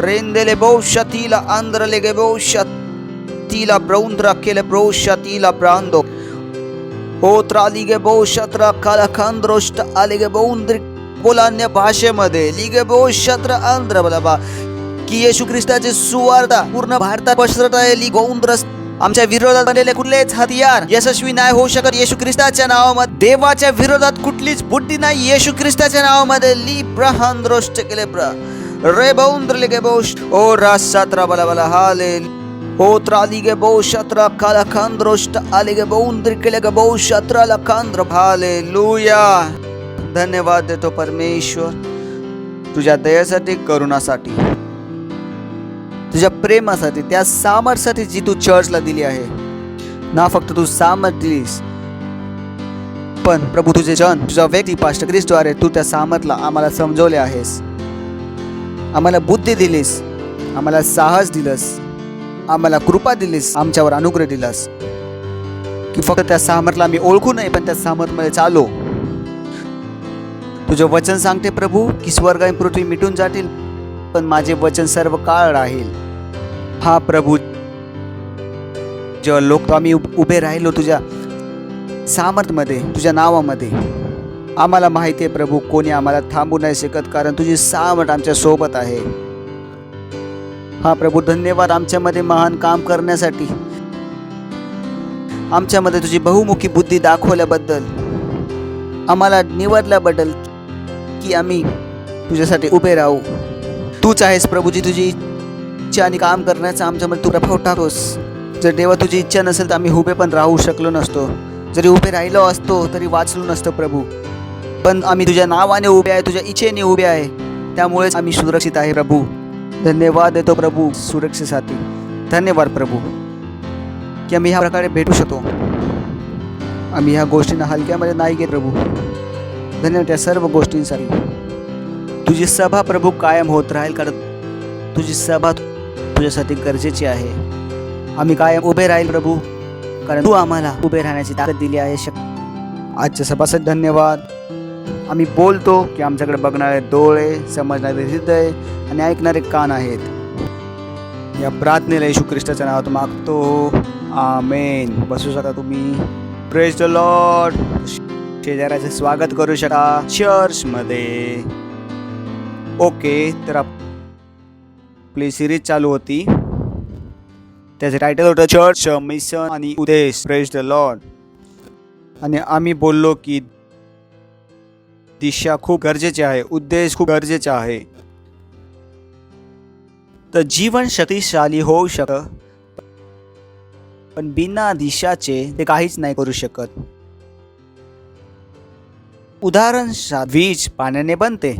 रेंदेले बोशातीला आंध्रले गे बोशातीला ब्रौंद्रा केले ब्रोशातीला प्रांदो ओ त्रालिगे बोशत्र कालखांद्रोष्ट आलिगे बौंद्र बोलान्य भाषेमध्ये लिगे बोशत्र आंध्र बलाबा की येशू ख्रिस्ताची सुवार्ता पूर्ण भारतात पसरत आहे। ली गौंद्रस आमच्या विरोधात बनलेले कुठलेच हतियार यशस्वी नाही होऊ शकत येशू ख्रिस्ताच्या नावामध्ये। देवाच्या विरोधात कुठलीच बुद्धी नाही येशू ख्रिस्ताच्या नावामध्ये। ली ब्रहांद्रोष्ट केले प्र रे बौंद्र लिगे बोश ओ रासत्र बलाबला हाले ओ त्रालिगे बोशत्र कालखांद्रोष्ट आलिगे बौंद्र केले गे बोशत्र लखांद्र हालेलुया। धन्यवाद देतो परमेश्वर तुझ्या दयेसाठी, करुणासाठी, तुझ्या प्रेमासाठी, त्या सामर्थ्यासाठी जी तू चर्चला दिली आहे ना। फक्त तू सामर्थ दिलीस, पण प्रभू तुझे जन तुझा व्यक्ती पास्टर ख्रिस्टद्वारे तू त्या सामर्थ्याला आम्हाला समजवले आहेस, आम्हाला बुद्धी दिलीस, आम्हाला साहस दिलंस, आम्हाला कृपा दिलीस, आमच्यावर अनुग्रह दिलास की फक्त त्या सामर्थ्याला आम्ही ओळखू नये पण त्या सामर्थ्यामध्ये चालो। तुझे वचन सांगते प्रभू की स्वर्ग आणि पृथ्वी मिटून जातील पण माझे वचन सर्व काळ राहील। हा प्रभू, जेव्हा लोक आम्ही उभे राहिलो तुझ्या सामर्थ्यामध्ये, तुझ्या नावामध्ये, आम्हाला माहिती आहे प्रभू कोणी आम्हाला थांबू नाही शकत कारण तुझी सामर्थ्य आमच्या सोबत आहे। हा प्रभू धन्यवाद आमच्यामध्ये महान काम करण्यासाठी, आमच्यामध्ये तुझी बहुमुखी बुद्धी दाखवल्याबद्दल। आम्हाला निवडल्याबद्दल की आम्ही तुझ्यासाठी उभे राहू. तूच आहेस प्रभूजी, तुझी इच्छा आणि काम करण्याचा आमच्यामध्ये तू प्रभाव टाकतोस. जर देवा तुझी इच्छा नसेल तर आम्ही उभे पण राहू शकलो नसतो. जरी उभे राहिलो असतो तरी वाचलो नसतं प्रभू. पण आम्ही तुझ्या नावाने उभे आहे, तुझ्या इच्छेने उभे आहे, त्यामुळेच आम्ही सुरक्षित आहे प्रभू. धन्यवाद देतो प्रभू सुरक्षेसाठी. धन्यवाद प्रभू की आम्ही ह्या प्रकारे भेटू शकतो. आम्ही ह्या गोष्टींना हलक्यामध्ये नाही घेत प्रभू. धन्यवाद त्या सर्व गोष्टींसाठी. तुझी सभा प्रभू कायम होत राहील, कारण तुझी सभा तुझ्यासाठी गरजेची आहे. आम्ही कायम उभे राहील प्रभू, कारण तू आम्हाला उभे राहण्याची ताकद दिली आहे. आजच्या सभासाठी धन्यवाद. आम्ही बोलतो की आमच्याकडे बघणारे डोळे, समजणारे हृदय आणि ऐकणारे कान आहेत. या प्रार्थनेला येशू ख्रिस्ताच्या नावात मागतो, आमेन. बसू शकता तुम्ही. Praise the Lord. शेजाऱ्याचे स्वागत करू शकता चर्चमध्ये. ओके, तर आपली सिरीज चालू होती, त्याचे टायटल होतं चर्च, मिशन आणि उद्देश. Praise the Lord. आणि आम्ही बोललो की दिशा खूप गरजेची आहे, उद्देश खूप गरजेचा आहे. तर जीवन शक्तिशाली होऊ शकतं, पण बिना दिशाचे ते काहीच नाही करू शकत. उदाहरण, वीज पाण्याने बनते.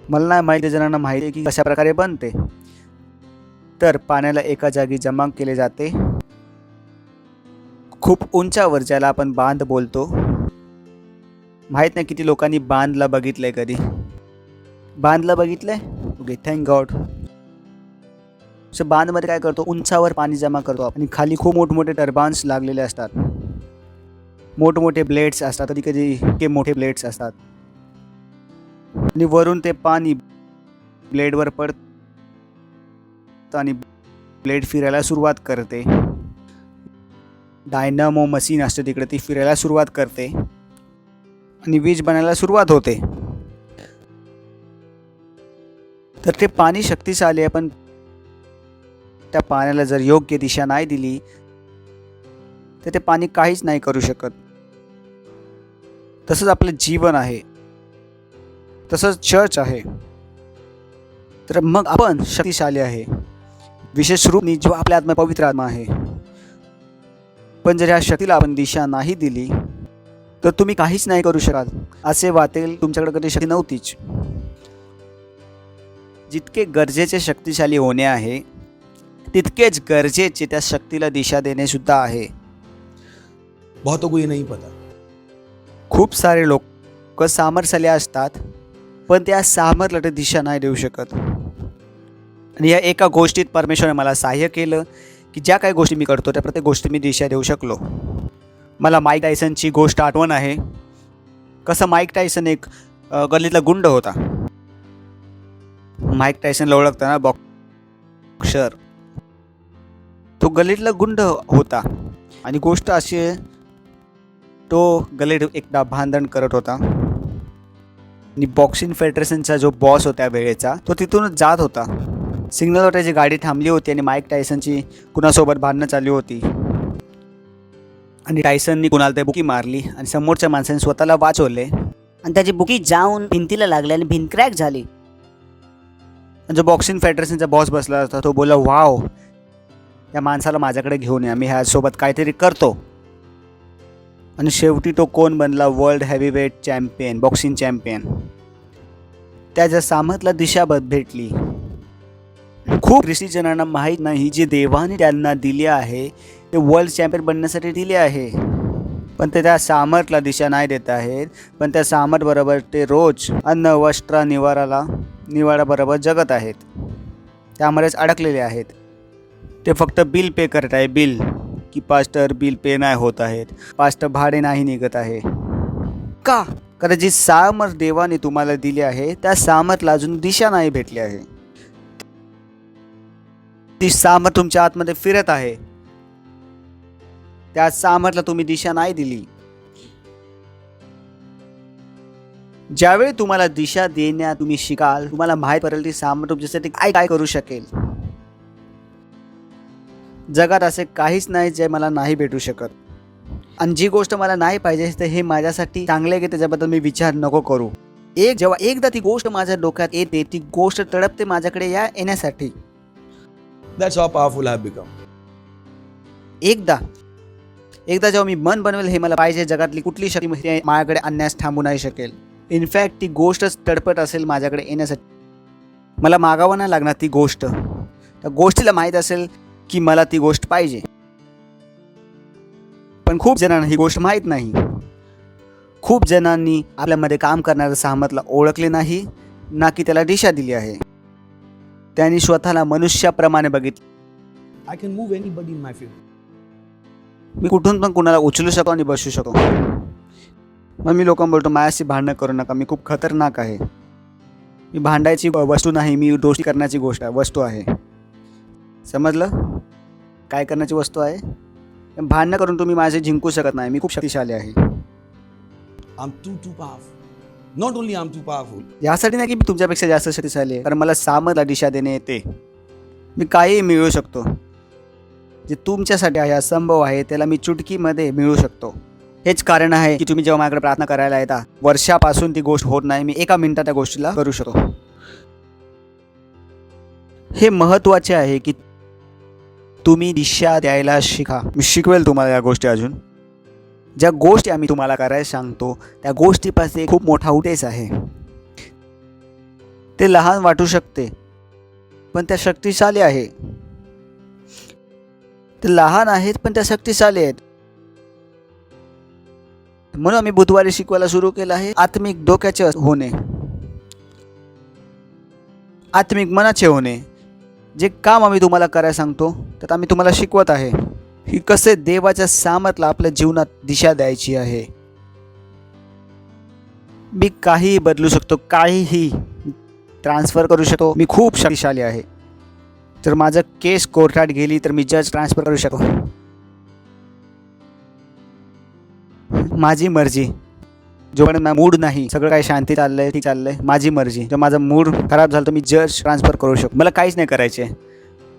मला नाही माहिती, जणांना माहिती आहे की कशा प्रकारे बनते. तर पाण्याला एका जागी जमा केले जाते, खूप उंचावर, ज्याला आपण बांध बोलतो. माहीत नाही किती लोकांनी बांधला बघितलंय. कधी बांधला बघितलंय? Okay, thank God. बांधमध्ये काय करतो, उंचावर पाणी जमा करतो आणि खाली खूप मोठमोठे टर्बान्स लागलेले असतात, मोठमोठे ब्लेड्स असतात, कधी कधी इतके मोठे ब्लेड्स असतात. आणि वरून ते पाणी ब्लेडवर पडतं आणि ब्लेड फिरायला सुरुवात करते. डायनामो मशीन असते तिकडे, ती फिरायला सुरुवात करते आणि वीज बनायला सुरुवात होते. तर ते पाणी शक्तिशाली आहे, पण त्या पाण्याला जर योग्य दिशा नाही दिली तर ते पाणी काहीच नाही करू शकत. तसंच आपलं जीवन आहे, तसंच चर्च आहे. तर मग आपण शक्तिशाली आहे, विशेष रूपी जो आपल्या आत्मा पवित्र आत्मा आहे. पण जर ह्या शक्तीला आपण दिशा नाही दिली तर तुम्ही काहीच नाही करू शकाल. असे वाटेल तुमच्याकडे कधी शक्ती नव्हतीच. जितके गरजेचे शक्तिशाली होणे आहे, तितकेच गरजेचे त्या शक्तीला दिशा देणे सुद्धा आहे. बहुतों को ये नहीं पता. खूप सारे लोक सामर्थ्यशाली असतात, पण त्या सामर्थ्याला दिशा नाही देऊ शकत. आणि या एका गोष्टीत परमेश्वराने मला सहाय्य केलं की ज्या काही गोष्टी मी करतो त्या प्रत्येक गोष्टी मी दिशा देऊ शकलो. मला माईक टायसनची गोष्ट आठवण आहे. कसं माईक टायसन एक गल्लीतला गुंड होता. माईक टायसनला ओळखता ना, बॉक्सर. तो गल्लीतला गुंड होता आणि गोष्ट अशी आहे, तो गल्लीत एकदा भांडण करत होता आणि बॉक्सिंग फेडरेशनचा जो बॉस होता वेळेचा, तो तिथूनच जात होता. सिग्नलवर त्याची गाडी थांबली होती आणि माईक टायसनची कुणासोबत भांडणं चालली होती आणि टायसननी कुणाला ते बुकी मारली आणि समोरच्या माणसाने स्वतःला वाचवले आणि त्याची बुकी जाऊन भिंतीला लागली आणि भिंत क्रॅक झाली. जो बॉक्सिंग फेडरेशनचा बॉस बसला होता तो बोला, वाव, या माणसाला माझ्याकडे घेऊन या, मी ह्यासोबत काहीतरी करतो. आणि शेवटी तो कोण बनला, world heavyweight champion, boxing champion. त्याच्या सामर्थ्याला दिशा भेटली. खूप ख्रिस्तीजनांना माहीत नाही जी देवाने त्यांना दिली आहे ते वर्ल्ड चॅम्पियन बनण्यासाठी दिले आहे, पण ते त्या सामर्थ्याला दिशा नाही देत आहेत. पण त्या सामर्थ्याबरोबर ते रोज अन्न, वस्त्र, निवाराबरोबर जगत आहेत, त्यामुळेच अडकलेले आहेत. ते फक्त बिल पे करत आहे, बिल, की पास्टर बिल पे नाही होत आहेत, पास्टर भाडे नाही निघत आहे. का? कारण जी सामर्थ्य देवाने तुम्हाला दिली आहे त्या सामर्थ्याला अजून दिशा नाही भेटली आहे. ती सामर्थ्य तुमच्या आतमध्ये फिरत आहे, त्या सामर्थ्याला तुम्ही दिशा नाही दिली. ज्यावेळी तुम्हाला दिशा देण्यात तुम्ही शिकाल, तुम्हाला माहीत पडेल ती सामर्थ्य तुमच्यासाठी काय काय करू शकेल. जगात असे काहीच नाही जे मला नाही भेटू शकत. आणि जी गोष्ट मला नाही पाहिजे तर हे माझ्यासाठी चांगले आहे की त्याच्याबद्दल मी विचार नको करू. जेव्हा एकदा ती गोष्ट माझ्या डोक्यात येते, ती गोष्ट तडपते माझ्याकडे येण्यासाठी. That's how powerful I have become. एकदा जेव्हा मी मन बनवेल हे मला पाहिजे, जगातली कुठली शक्ती माझ्याकडे आणण्यास थांबू नाही शकेल. इनफॅक्ट ती गोष्टच तडपत असेल माझ्याकडे येण्यासाठी. मला मागावं नाही लागणार ती गोष्ट. त्या गोष्टीला माहीत असेल की मला ती गोष्ट पाहिजे. पण खूप जणांना ही गोष्ट माहीत नाही. खूप जणांनी आपल्यामध्ये काम करणाऱ्या सामर्थ्याला ओळखले नाही, ना की त्याला दिशा दिली आहे. त्यांनी स्वतःला मनुष्याप्रमाणे बघितले. I can move anybody in my field. मी कुठून पण कुणाला उचलू शकतो आणि बसू शकतो. मग मी लोकांना बोलतो माझ्याशी भांडणं करू नका, मी खूप खतरनाक आहे. मी भांडायची वस्तू नाही, मी दोस्ती करण्याची वस्तू आहे. समजलं? काय करण्याची वस्तू आहे? भांडणं करून तुम्ही माझे जिंकू शकत नाही. मी खूप शक्तिशाली आहे. I'm too powerful. Not only I'm too powerful. यासाठी नाही की मी तुमच्यापेक्षा जास्त शक्तिशाली आहे, कारण मला सामर्थ्याला दिशा देणे येते. मी काहीही मिळवू शकतो. जे तुमच्यासाठी आहे, असंभव आहे, त्याला मी चुटकीमध्ये मिळवू शकतो. हेच कारण आहे की तुम्ही जेव्हा माझ्याकडे प्रार्थना करायला येता, वर्षापासून ती गोष्ट होत नाही, मी एका मिनिटात त्या गोष्टीला करू शकतो. हे महत्त्वाचे आहे की तुम्ही दिशा द्यायला शिका. मी शिकवेल तुम्हाला या गोष्टी. अजून ज्या गोष्टी आम्ही तुम्हाला करायला सांगतो त्या गोष्टीपासून खूप मोठा उद्देश आहे. ते लहान वाटू शकते पण त्या शक्तिशाली आहे. ते लहान आहेत पण त्या शक्तिशाली आहेत. म्हणून आम्ही बुधवारी शिकवायला सुरू केलं आहे आत्मिक डोक्याचे होणे, आत्मिक मनाचे होणे. जे काम आम्ही तुम्हाला करायला सांगतो त्यात आम्ही तुम्हाला शिकवत आहे की कसे देवाच्या सामर्थ्याला आपल्या जीवनात दिशा द्यायची आहे. मी काहीही बदलू शकतो, काहीही ट्रान्सफर करू शकतो. मी खूप शक्तिशाली आहे. जर माझं केस कोर्टात गेली तर मी जज ट्रान्सफर करू शकतो. माझी मर्जी. जोपर्यंत मूड नाही, सगळं काही शांती चाललंय, ठीक चाललंय, माझी मर्जी. जर माझा मूड खराब झाला तर मी जज ट्रान्सफर करू शकतो. मला काहीच नाही करायचे.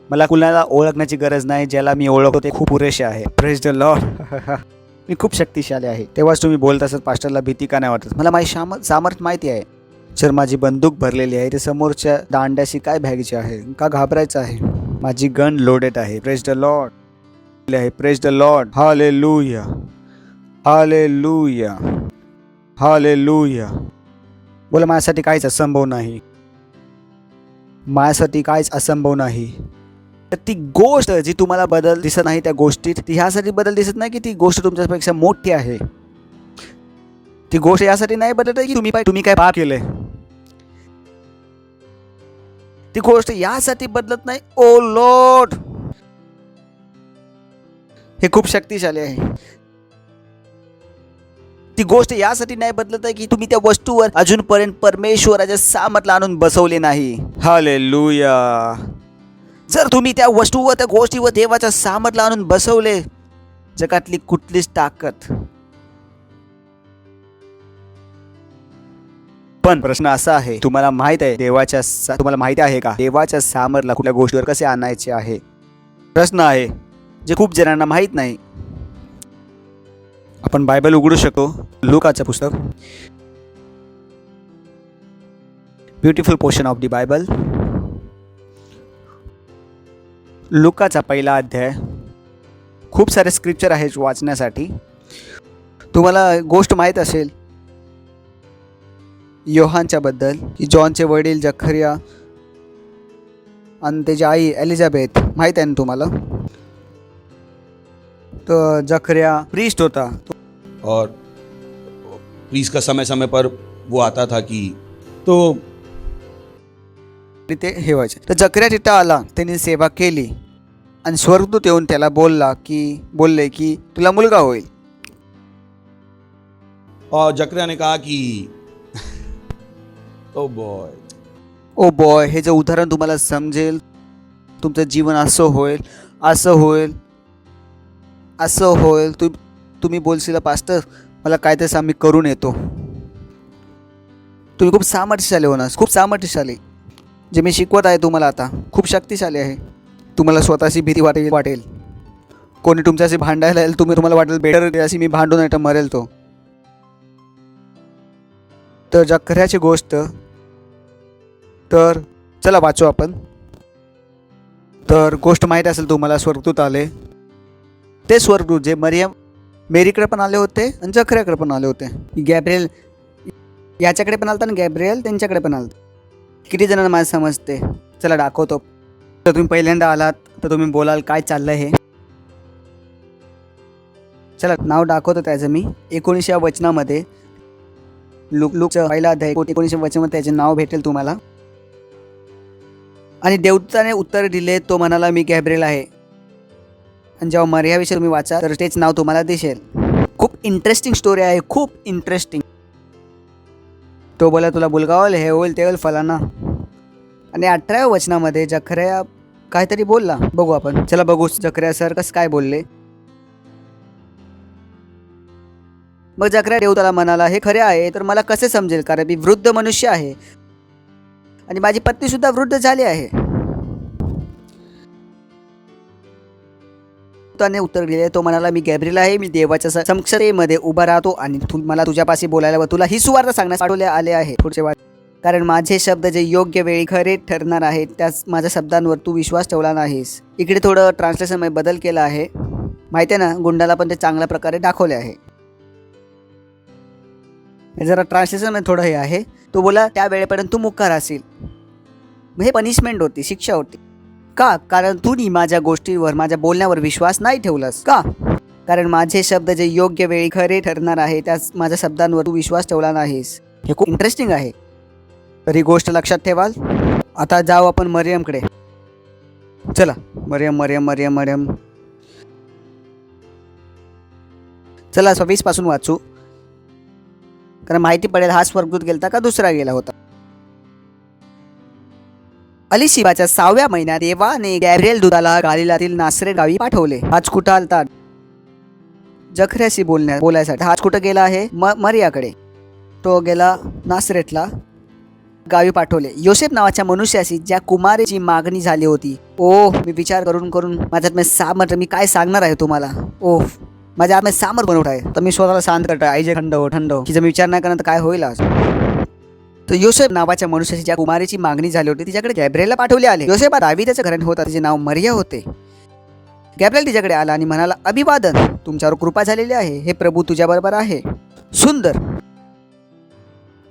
मला कुणाला ओळखण्याची गरज नाही. ज्याला मी ओळखतो ते खूप पुरेसे आहे. Praise the Lord. मी खूप शक्तिशाली आहे. तेव्हाच तुम्ही बोलत असत पास्टरला भीती का नाही वाटत. मला माझी सामर्थ्य माहिती आहे. जर माझी बंदूक भरलेली आहे तर समोरच्या दांड्याशी काय भ्यायचे आहे, का घाबरायचं आहे. माझी गन लोडेड आहे. प्रेज द लॉर्ड आहे. Praise the Lord. हालेलुया, हालेलुया, हालेलुया. बोला माझ्यासाठी काहीच असंभव नाही. माझ्यासाठी काहीच असंभव नाही. तर ती गोष्ट जी तुम्हाला बदल दिसत नाही त्या गोष्टीत, ती ह्यासाठी बदल दिसत नाही की ती गोष्ट तुमच्यापेक्षा मोठी आहे. ती गोष्ट यासाठी नाही बदलत आहे की तुम्ही काय पाप केलंय. ती गोष्ट यासाठी बदलत नाही, ओ लॉर्ड हे खूप शक्तिशाली आहे. ती गोष्ट यासाठी नाही बदलत आहे की तुम्ही त्या वस्तूवर अजूनपर्यंत परमेश्वराच्या सामर्थ्याला आणून बसवले नाही. हालेलुया. जर तुम्ही त्या वस्तूवर, त्या गोष्टीवर देवाच्या सामर्थ्याला आणून बसवले, जगातली कुठलीच ताकद. पण प्रश्न असा आहे, तुम्हाला माहित आहे तुम्हाला माहिती आहे का देवाच्या सामर्थ्याला कुठल्या गोष्टीवर कसे आणायचे आहे. प्रश्न आहे जे खूप जणांना माहित नाही. आपण बायबल उघडू शकतो. लुकाचं पुस्तक, beautiful portion of the Bible. लुकाचा पहिला अध्याय. खूप सारे स्क्रिप्चर आहेत वाचण्यासाठी. तुम्हाला गोष्ट माहीत असेल योहानच्या बद्दल की जॉनचे वडील जखरिया आणि त्याची आई एलिझाबेथ माहीत आहे ना तुम्हाला. तो जखरिया प्रीस्ट होता और प्रीस्ट का समय समय पर वो आता था कि तो ते हे व्हायचे. तर जखरिया तिथं आला, त्यांनी सेवा केली आणि स्वर्गदूत येऊन त्याला बोलले की तुला मुलगा होईल. और जकरिया ने कहा कि ओ बॉय. हे जे उदाहरण तुम्हाला समजेल, तुमचं जीवन असं होईल, असं होईल, असं होईल. तुम्ही बोलशील पास्टर मला काय ते मी करून येतो. तुम्ही खूप सामर्थ्यशाली होणार, खूप सामर्थ्यशाली. जे मी शिकवत आहे तुम्हाला आता खूप शक्तिशाली आहे. तुम्हाला स्वतःची भीती वाटेल. कोणी तुमच्याशी भांडायला येईल, तुम्हाला वाटेल बेटर अशी मी भांडू नाही तर मरेल तो. तर जखऱ्याची गोष्ट तर चला वाचू आपण. तर गोष्ट माहीत असेल तुम्हाला, स्वर्गदूत आले. ते स्वर्गदूत जे मेरीकडे पण आले होते आणि जखऱ्याकडे पण आले होते. गॅब्रिएल याच्याकडे पण आलता आणि गॅब्रिएल त्यांच्याकडे पण आलता. किती जणांना माझं समजते, चला दाखवतो. तर तुम्ही पहिल्यांदा आलात तर तुम्ही बोलाल काय चाललंय हे. चला नाव दाखवतो त्याचं मी. 19व्या वचनामध्ये लूकचा पहिला अध्याय 19व्या वचनामध्ये त्याचे नाव भेटेल तुम्हाला. आणि देवदूताने उत्तर दिले, तो म्हणाला मी गॅब्रिएल आहे. आणि जेव्हा मरियाविषयी तुम्ही वाचा तर तेच नाव तुम्हाला दिसेल. खूप इंटरेस्टिंग स्टोरी आहे, खूप इंटरेस्टिंग. तो बोला तुला मुलगा होईल, हे होईल, ते होईल, फलाना. आणि 18व्या वचनामध्ये जखऱ्या काहीतरी बोलला. बघू आपण, चला बघू जखऱ्या सर कसं काय बोलले. मग जखऱ्या देवताला म्हणाला, हे खरे आहे तर मला कसे समजेल, कारण मी वृद्ध मनुष्य आहे आणि माझी पत्नी सुद्धा वृद्ध झाली आहे. त्याने उत्तर दिले, तो म्हणाला मी गॅब्रिएल आहे. मी देवाच्या समक्षतेमध्ये उभा राहतो आणि मला तुझ्यापाशी बोलायला व तुला ही सुवार्ता सांगण्यास पाठवले आले आहे. पुढचे वाच. कारण माझे शब्द जे योग्य वेळी खरे ठरणार आहेत, त्याच माझ्या शब्दांवर तू विश्वास ठेवला नाहीस. इकडे थोडं ट्रान्सलेशनमध्ये बदल केला आहे, माहिती आहे ना. गुंडाला पण ते चांगल्या प्रकारे दाखवले आहे. जरा ट्रान्सलेशनमध्ये थोडं हे आहे. तो बोला त्या वेळेपर्यंत तू मुक्का राहशील. हे पनिशमेंट होती, शिक्षा होती. का? कारण तू माझ्या गोष्टीवर, माझ्या बोलण्यावर विश्वास नाही ठेवलास. का? कारण माझे शब्द जे योग्य वेळी खरे ठरणार आहे, त्याच माझ्या शब्दांवर तू विश्वास ठेवला नाहीस. हे खूप इंटरेस्टिंग आहे. तर ही गोष्ट लक्षात ठेवाल. आता जाऊ आपण मरियमकडे. चला मरियम. चला 26 पासून वाचू, कारण माहिती पडेल हा स्वर्गदूत गेलता का दुसरा गेला होता. अलिशिबाच्या 6व्या महिन्यात देवाने गॅब्रिएल दूताला गालिलातील नासरेत गावी पाठवले. हाच कुठं आलता? जखऱ्याशी बोलायसाठी. हाच कुठं गेला आहे? मरियाकडे. तो गेला नासरेतला. गावी पाठवले. योसेफ नावाच्या मनुष्याशी ज्या कुमारीची मागणी झाली होती. मी विचार करून माझ्यात सामर्थ, मी काय सांगणार आहे तुम्हाला. माझ्या आत्म्यात सामर्थ बनवत आहे. तर मी स्वतःला शांत करतो. आईजे थंड हो की जर मी विचार नाही करणार तर काय होईल आज. तर योसेफ नावाच्या मनुष्याची ज्या कुमारीची मागणी झाली होती तिच्याकडे गॅब्रिएलला पाठवले आले. योसेफ दाविदाच्या घरात होता, तिचे नाव मरिया होते. गॅब्रिएल तिच्याकडे आला आणि म्हणाला, अभिवादन, तुमच्यावर कृपा झालेली आहे, हे प्रभू तुझ्याबरोबर आहे. सुंदर.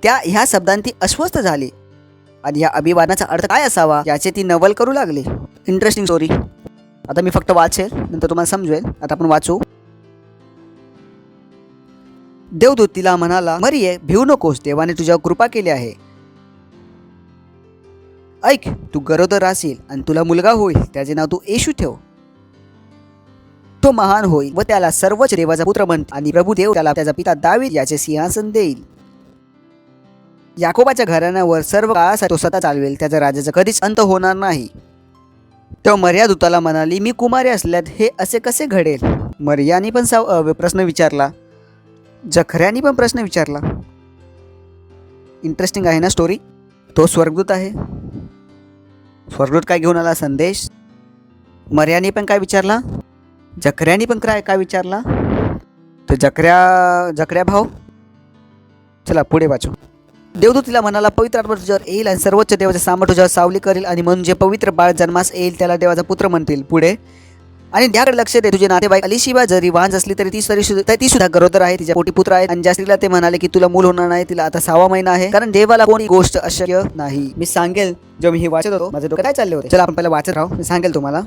ह्या शब्दांनी ती अस्वस्थ झाली आणि या अभिवादनाचा अर्थ काय असावा याचे ती नवल करू लागली. Interesting story. आता मी फक्त वाचेल, नंतर तुम्हाला समजेल. आता आपण वाचू. देवदूत तिला म्हणाला, मरिये भिवू नकोस, देवाने तुझ्यावर कृपा केली आहे. ऐक, तू गरोदर राहशील आणि तुला मुलगा होईल, त्याचे नाव तू येशू ठेव. तो महान होईल व त्याला सर्वच देवाचा पुत्र म्हणतील आणि प्रभू देव त्याला त्याचा पिता दावीद याचे सिंहासन देईल. याकोबाच्या घराण्यावर सर्व काळासाठी तो सत्ता चालवेल, त्याच्या राज्याचा कधीच अंत होणार नाही. तेव्हा मरिया दूताला म्हणाली, मी कुमारी असल्यात हे असे कसे घडेल. मरियाने पण प्रश्न विचारला, जखऱ्याने पण प्रश्न विचारला. इंटरेस्टिंग आहे ना स्टोरी. तो स्वर्गदूत आहे. स्वर्गदूत काय घेऊन आला? संदेश. मरियाने पण काय विचारला, जखऱ्याने पण काय विचारला. तर जखऱ्या भाऊ. चला पुढे वाचू. देवदूत तिला म्हणाला, पवित्र आत्मा तुझ्यावर येईल आणि सर्वोच्च देवाचे सामर्थ्य तुझ्यावर सावली करेल आणि म्हणून जे पवित्र बाळ जन्मास येईल त्याला देवाचा पुत्र म्हणतील. पुढे. आणि त्याकडे लक्ष दे, तुझे नातेवाईक अलिशिबा जरी वांज असली तरी ती सुद्धा गरोदर आहे, तिच्या पोटी पुत्र आहे. आणि ज्या स्त्रीला ते म्हणाले की तुला मूल होणार नाही, तिला आता 6वा महिना आहे, कारण देवाला कोणी गोष्ट अशक्य नाही. मी सांगेल जेव्हा मी हे वाचत होतो माझे डोक्यात काय चालले होते. चला आपण पहिला वाचत राहू, मी सांगेल तुम्हाला.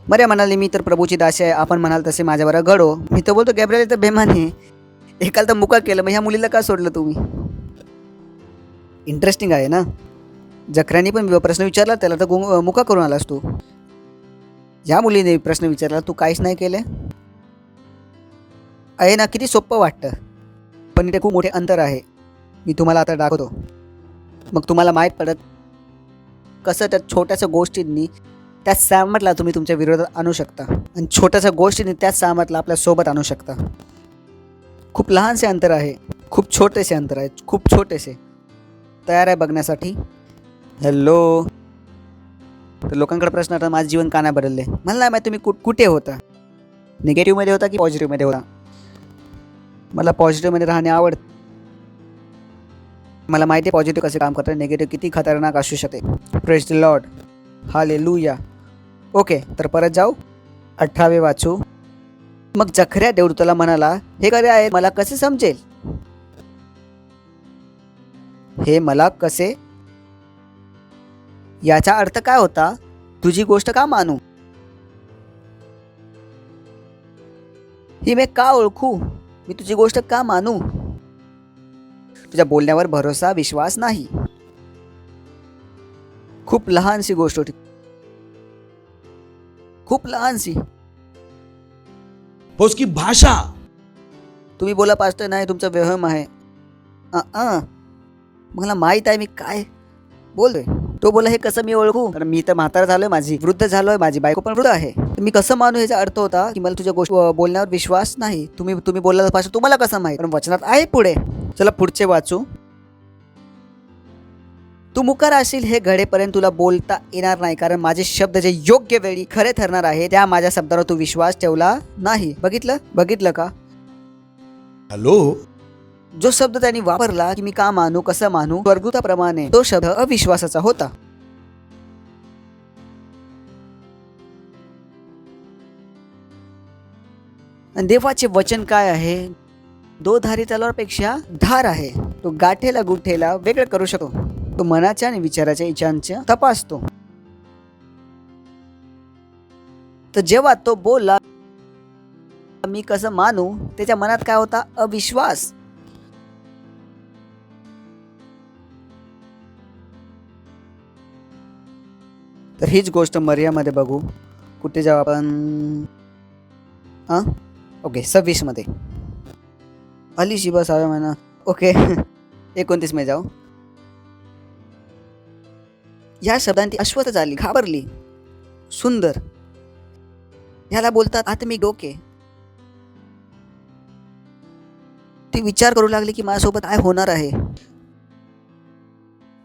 मरिया म्हणाली, मी तर प्रभूची दासी आहे, आपण म्हणाल तसे माझ्यावर घडो. मी तर बोलतो गॅब्रिएल तर बेमाने एकाला तर मुका केलं, मग ह्या मुलीला का सोडलं तुम्ही. इंटरेस्टिंग आहे ना. जखऱ्याने पण प्रश्न विचारला, त्याला तर मुका करून आलास तू. ह्या मुलीने प्रश्न विचारला, तू काहीच नाही केले आहे ना. किती सोपं वाटतं, पण इथे खूप मोठे अंतर आहे. मी तुम्हाला आता दाखवतो, मग तुम्हाला माहीत पडत कसं त्या छोट्याशा गोष्टींनी त्या सामर्थला तुम्ही तुमच्या विरोधात आणू शकता आणि छोट्याशा गोष्टींनी त्याच सामर्थला आपल्या सोबत आणू शकता. खूप लहानसे अंतर आहे, खूप छोटेसे अंतर आहे, खूप छोटेसे. तयार आहे बघण्यासाठी? हॅलो. तर लोकांकडे प्रश्न आता माझं जीवन का नाही बदलले. मला नाही माहिती तुम्ही कुठे होता. निगेटिव्हमध्ये होता की पॉझिटिव्हमध्ये होता? मला पॉझिटिव्हमध्ये राहणे आवडतं. मला माहिती आहे पॉझिटिव्ह कसे काम करतात, निगेटिव्ह किती खतरनाक असू शकते. Praise the Lord, hallelujah. Okay, तर परत जाऊ, 18 वाचू. मग जखऱ्या देवदूताला म्हणाला, हे खरे आहे, मला कसे समजेल? हे मला कसे, याचा अर्थ काय होता? तुझी गोष्ट का मानू? ही मी का ओळखू? मी तुझी गोष्ट का मानू? तुझ्या बोलण्यावर भरोसा, विश्वास नाही. खूप लहानशी गोष्ट होती, खूप लहानशी. पर उसकी भाषा, तुम्ही बोला पास्टर नाही, तुमचा वहम आहे. मला माहित आहे मी काय बोलतोय. तो बोला, हे कसं मी ओळखू? कारण मी तर म्हातारा झालोय, माझी वृद्ध झालोय, माझी बायको पण वृद्ध आहे. मी कसं मानू? याचा अर्थ होता की मला तुझ्या गोष्ट बोलण्यावर विश्वास नाही. तुम्ही बोलला पास्टर, तुम्हाला कसं माहित? कारण वचनात आहे पुढे. चला पुढचे वाचू. तू मुकार असशील हे घडेपर्यंत तुला बोलता येणार नाही, कारण माझे शब्द जे योग्य वेळी खरे ठरणार आहे त्या माझ्या शब्दावर तू विश्वास ठेवला नाही. बघितलं का? हॅलो, जो शब्द त्यांनी वापरला की मी का मानू, कसं मानू, स्वर्गदूताप्रमाणे, तो शब्द अविश्वासाचा होता. आणि देवाचे वचन काय आहे? दोधारी तलवारपेक्षा धार आहे. तो गाठेला गुठेला वेगळं करू शकतो. तो मनाच्या आणि विचाराच्या इच्छांच्या तपासतो. तर जेव्हा तो बोलला मी कसं मानू, त्याच्या मनात काय होता? अविश्वास. तर हीच गोष्ट मरियामध्ये बघू. कुठे जाऊ आपण? ओके, 26 मध्ये अली शिबा 6 महिना. ओके, 29 मध्ये जाऊ. या शब्दांची अश्वत झाली, घाबरली. सुंदर, ह्याला बोलतात आत्मिक डोके. ती विचार करू लागली की माझ्यासोबत काय होणार आहे.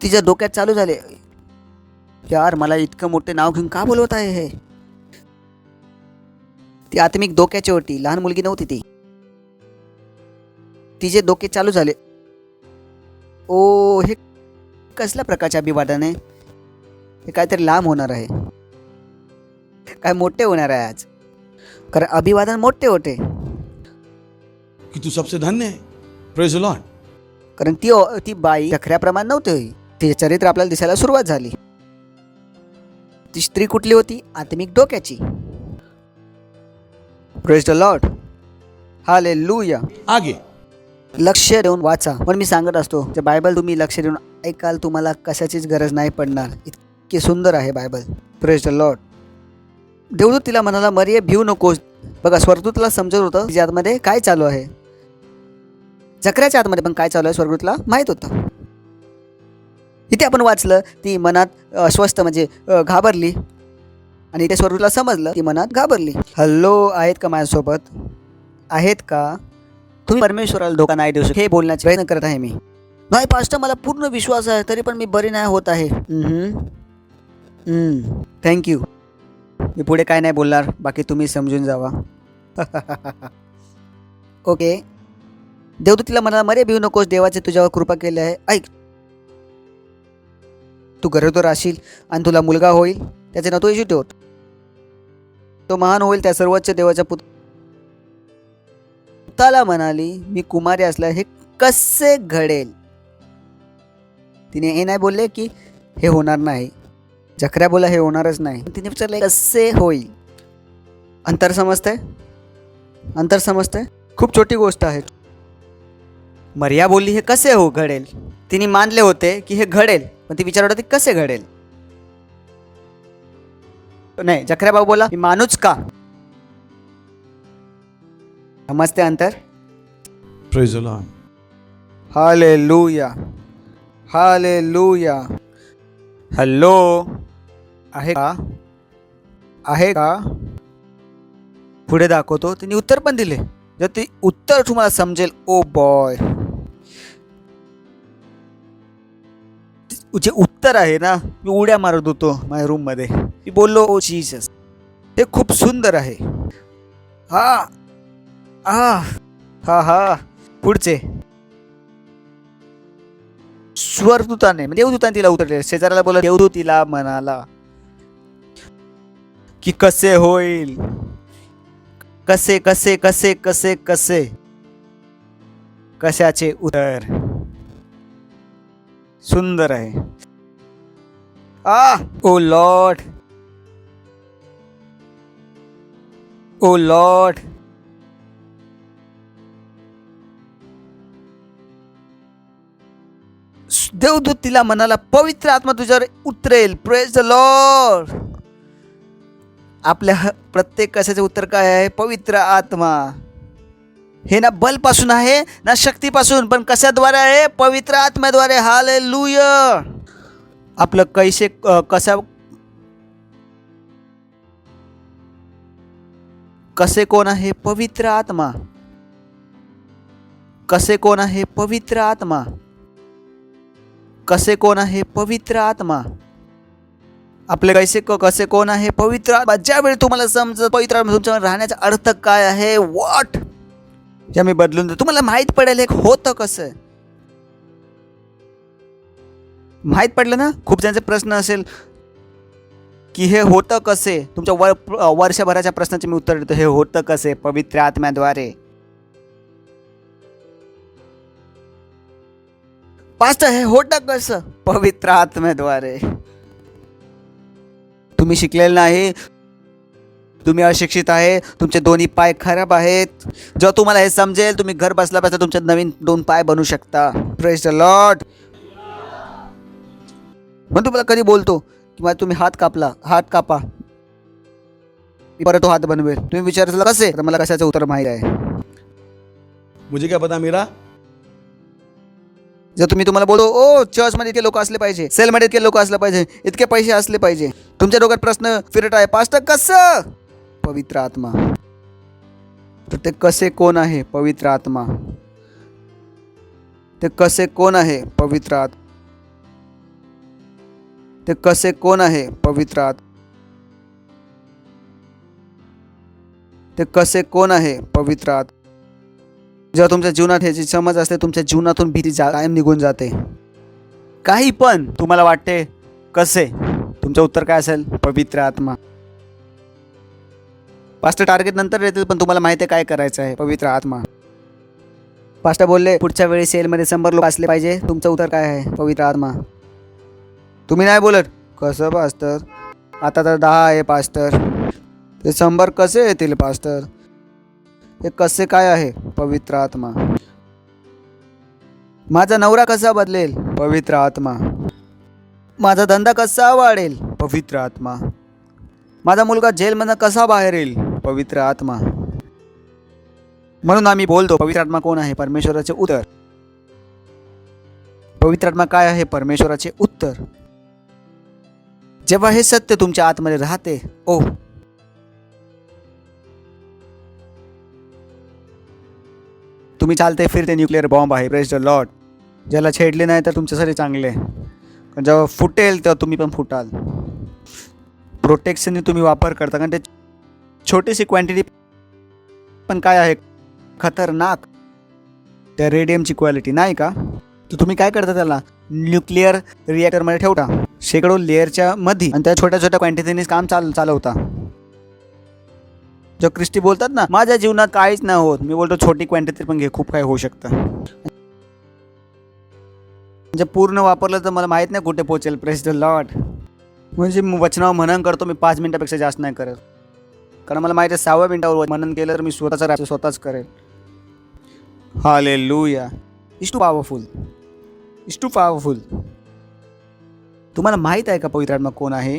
तिच्या डोक्यात चालू झाले, यार मला इतकं मोठे नाव घेऊन का बोलवत आहे हे? ती आत्मिक डोक्याची होती, लहान मुलगी नव्हती ती. तिचे डोके चालू झाले. ओ, हे कसल्या प्रकारचे अभिवादन आहे? हे काहीतरी लांब होणार आहे, काय मोठे होणार आहे आज. कारण अभिवादन मोठे होते. कि तू सबसे धन्य है. Praise the Lord. कारण ती बाई जखऱ्याप्रमाणे नव्हती. तिचे चरित्र आपल्याला दिसायला सुरुवात झाली. ती स्त्री कुठली होती? आत्मिक डोक्याची. Praise the Lord, hallelujah. आगे लक्ष देऊन वाचा. पण मी सांगत असतो, जे बायबल तुम्ही लक्ष देऊन ऐकाल तुम्हाला कशाचीच गरज नाही पडणार. इतके सुंदर आहे बायबल. Praise the Lord. देवदूत तिला म्हणाला, मरिये भिऊ नकोस. बघा, स्वर्गदूतला समजत होतं तिच्या आतमध्ये काय चालू आहे. जखऱ्याच्या आतमध्ये पण काय चालू आहे स्वर्गदूतला माहित होतं. इथे आपण वाचलं ती मनात अस्वस्थ म्हणजे घाबरली, आणि इथे स्वर्गदूतला समजलं ती मनात घाबरली. हॅलो, आहेत का माझ्यासोबत? आहेत का? तुम्ही परमेश्वराला धोका नाही देऊ शकत हे बोलण्याचा प्रयत्न करत आहे मी. नाही पास्टर, मला पूर्ण विश्वास आहे, तरी पण मी बरी नाही होत आहे. थँक्यू. मी पुढे काय नाही बोलणार, बाकी तुम्ही समजून जावा. ओके. देवदूतीला म्हणाला, मरे भिऊ नकोस, देवाचे तुझ्यावर कृपा केली आहे. ऐक, तू गरोदर राशील आणि तुला मुलगा होईल, त्याचे नाव तू येशू ठेव. तो महान होईल, त्या सर्वोच्च देवाच्या पुत्राला म्हणाली, मी कुमारी असल्या हे कसे घडेल? तिने हे नाही बोलले की हे होणार नाही. जखऱ्या बोला हे होणारच नाही. तिने विचारले कसे होईल? अंतर समजते. खूप छोटी गोष्ट आहे. मरिया बोलली हे कसे घडेल. तिने मानले होते की हे घडेल, पण ती विचारत होती कसे घडेल. नाही, जखऱ्या बाबू बोला मी मानूच का? समजते अंतर. Praise the Lord. Hallelujah, hallelujah. Hello, आहे का? पुढे दाखवतो. तिने उत्तर पण दिले. जर ते उत्तर तुम्हाला समजेल, ओ बॉय, जे उत्तर आहे ना, मी उड्या मारत होतो माझ्या रूममध्ये. मी बोललो, ओ जीसस, ते खूप सुंदर आहे. हा आ हा हा पुढचे स्वरदूताने देवदूताने तिला उत्तर दिले. शेजाऱ्याला बोला, देवदूत तिला म्हणाला की कसे होईल, कसे कसे कसे कसे कसे कशाचे उत्तर सुंदर आहे. ओ लॉर्ड, ओ लॉर्ड, देवदूत तिला म्हणाला, पवित्र आत्मा तुझ्यावर उतरेल. Praise the Lord. आपल्या प्रत्येक कशाचे उत्तर काय आहे? पवित्र आत्मा. हे ना बलपासून आहे ना शक्तीपासून, पण कशाद्वारे आहे? पवित्र आत्म्याद्वारे. हालेलुया. आपलं कसे कोण आहे? पवित्र आत्मा. कसे कोण आहे? पवित्र आत्मा. कसे कोण आहे? पवित्र आत्मा. आपले कसे कोण आहे? पवित्र आत्मा. ज्यावेळी तुम्हाला समजत पवित्र आत्मा तुमच्यावर राहण्याचा अर्थ काय आहे, व्हॉट, ज्या मी बदलून देतो, तुम्हाला माहीत पडेल हे होतं कसं. माहीत पडलं ना. खूप जणांचे प्रश्न असेल की हे होतं कसे. तुमच्या वर्षभराच्या प्रश्नाचे मी उत्तर देतो. हे होतं कसे? पवित्र आत्म्याद्वारे. पास्टर हे होतं कसं? पवित्र आत्म्याद्वारे. तुम्ही शिकलेले नाही, तुम्ही अशिक्षित आहे, तुमचे दोन्ही पाय खराब आहेत. जेव्हा तुम्हाला हे समजेल, तुम्ही घर बसल्या बसल्या तुमचे नवीन 2 पाय बनवू शकता. Praise the Lord. पण तुम्हाला कधी बोलतो की तुम्ही हात कापा, मी परत तो हात बनवेल. तुम्ही विचारलं कसे, तर मला कशाचं उत्तर माहिती आहे. मुझे क्या पता मेरा. जर तुम्हाला बोलतो, ओ चर्चमध्ये इतके लोक असले पाहिजे, सेलमध्ये इतके लोक असले पाहिजे, इतके पैसे असले पाहिजे, तुमच्या डोक्यात प्रश्न फिरत आहे, पास्टर कसं? पवित्र आत्मा. तर ते कसे कोण आहे? पवित्र आत्मा. ते कसे कोण आहे? पवित्र आत्मा. ते कसे कोण आहे? पवित्र आत्मा. ते कसे कोण आहे? पवित्र आत्मा. जेव्हा तुमच्या जीवनात ह्याची समज असते, तुमच्या जीवनातून भीती कायम निघून जाते. काही पण तुम्हाला वाटते कसे, तुमचं उत्तर काय असेल? पवित्र आत्मा. पास्टर टार्गेट नंतर येतील, पण तुम्हाला माहिती आहे काय करायचं आहे? पवित्र आत्मा. पास्टर बोलले पुढच्या वेळी सेलमध्ये 100 लोक असले पाहिजे, तुमचं उत्तर काय आहे? पवित्र आत्मा. तुम्ही नाही बोलत कसं पास्टर, आता तर 10 आहे पास्टर, ते 100 कसे येतील पास्टर? हे कसे काय आहे? पवित्र आत्मा. माझा नवरा कसा बदलेल? पवित्र आत्मा. माझा धंदा कसा वाढेल? पवित्र आत्मा. माझा मुलगा जेलमधून कसा बाहेर येईल? पवित्र आत्मा. म्हणून आम्ही बोलतो पवित्र आत्मा कोण आहे? परमेश्वराचे उत्तर. पवित्र आत्मा काय आहे? परमेश्वराचे उत्तर. जेव्हा हे सत्य तुमच्या आतमध्ये राहते, ओ तुम्ही चालते फिरते न्यूक्लिअर बॉम्ब आहे. Praise the Lord. ज्याला छेडले नाही तर तुमच्यासाठी चांगले, कारण जेव्हा फुटेल तेव्हा तुम्ही पण फुटाल. प्रोटेक्शनने तुम्ही वापर करता, कारण ते छोटीशी क्वांटिटी पण काय आहे? खतरनाक. त्या रेडियमची क्वालिटी नाही का? तर तुम्ही काय करता? त्याला न्यूक्लिअर रिॲक्टरमध्ये ठेवता, शेकडो लेअरच्या मध्ये, आणि त्या छोट्या छोट्या क्वांटिटीने काम चालवता. जो ख्रिस्ती बोलतात ना, माझ्या जीवनात काहीच नाही होत, मी बोलतो छोटी क्वांटिटी पण घे, खूप काही होऊ शकतं. म्हणजे पूर्ण वापरलं तर मला माहित नाही कुठे पोहोचेल. Praise the Lord. म्हणजे वचनावर मनन करतो मी 5 मिनिटापेक्षा जास्त नाही करत, कारण मला माहिती आहे 6व्या मिनिटावर मनन केलं तर मी स्वतःचं राज्य स्वतःच करेल. Hallelujah. Is too powerful, is too powerful. तुम्हाला माहित आहे का पवित्र आत्मा कोण आहे?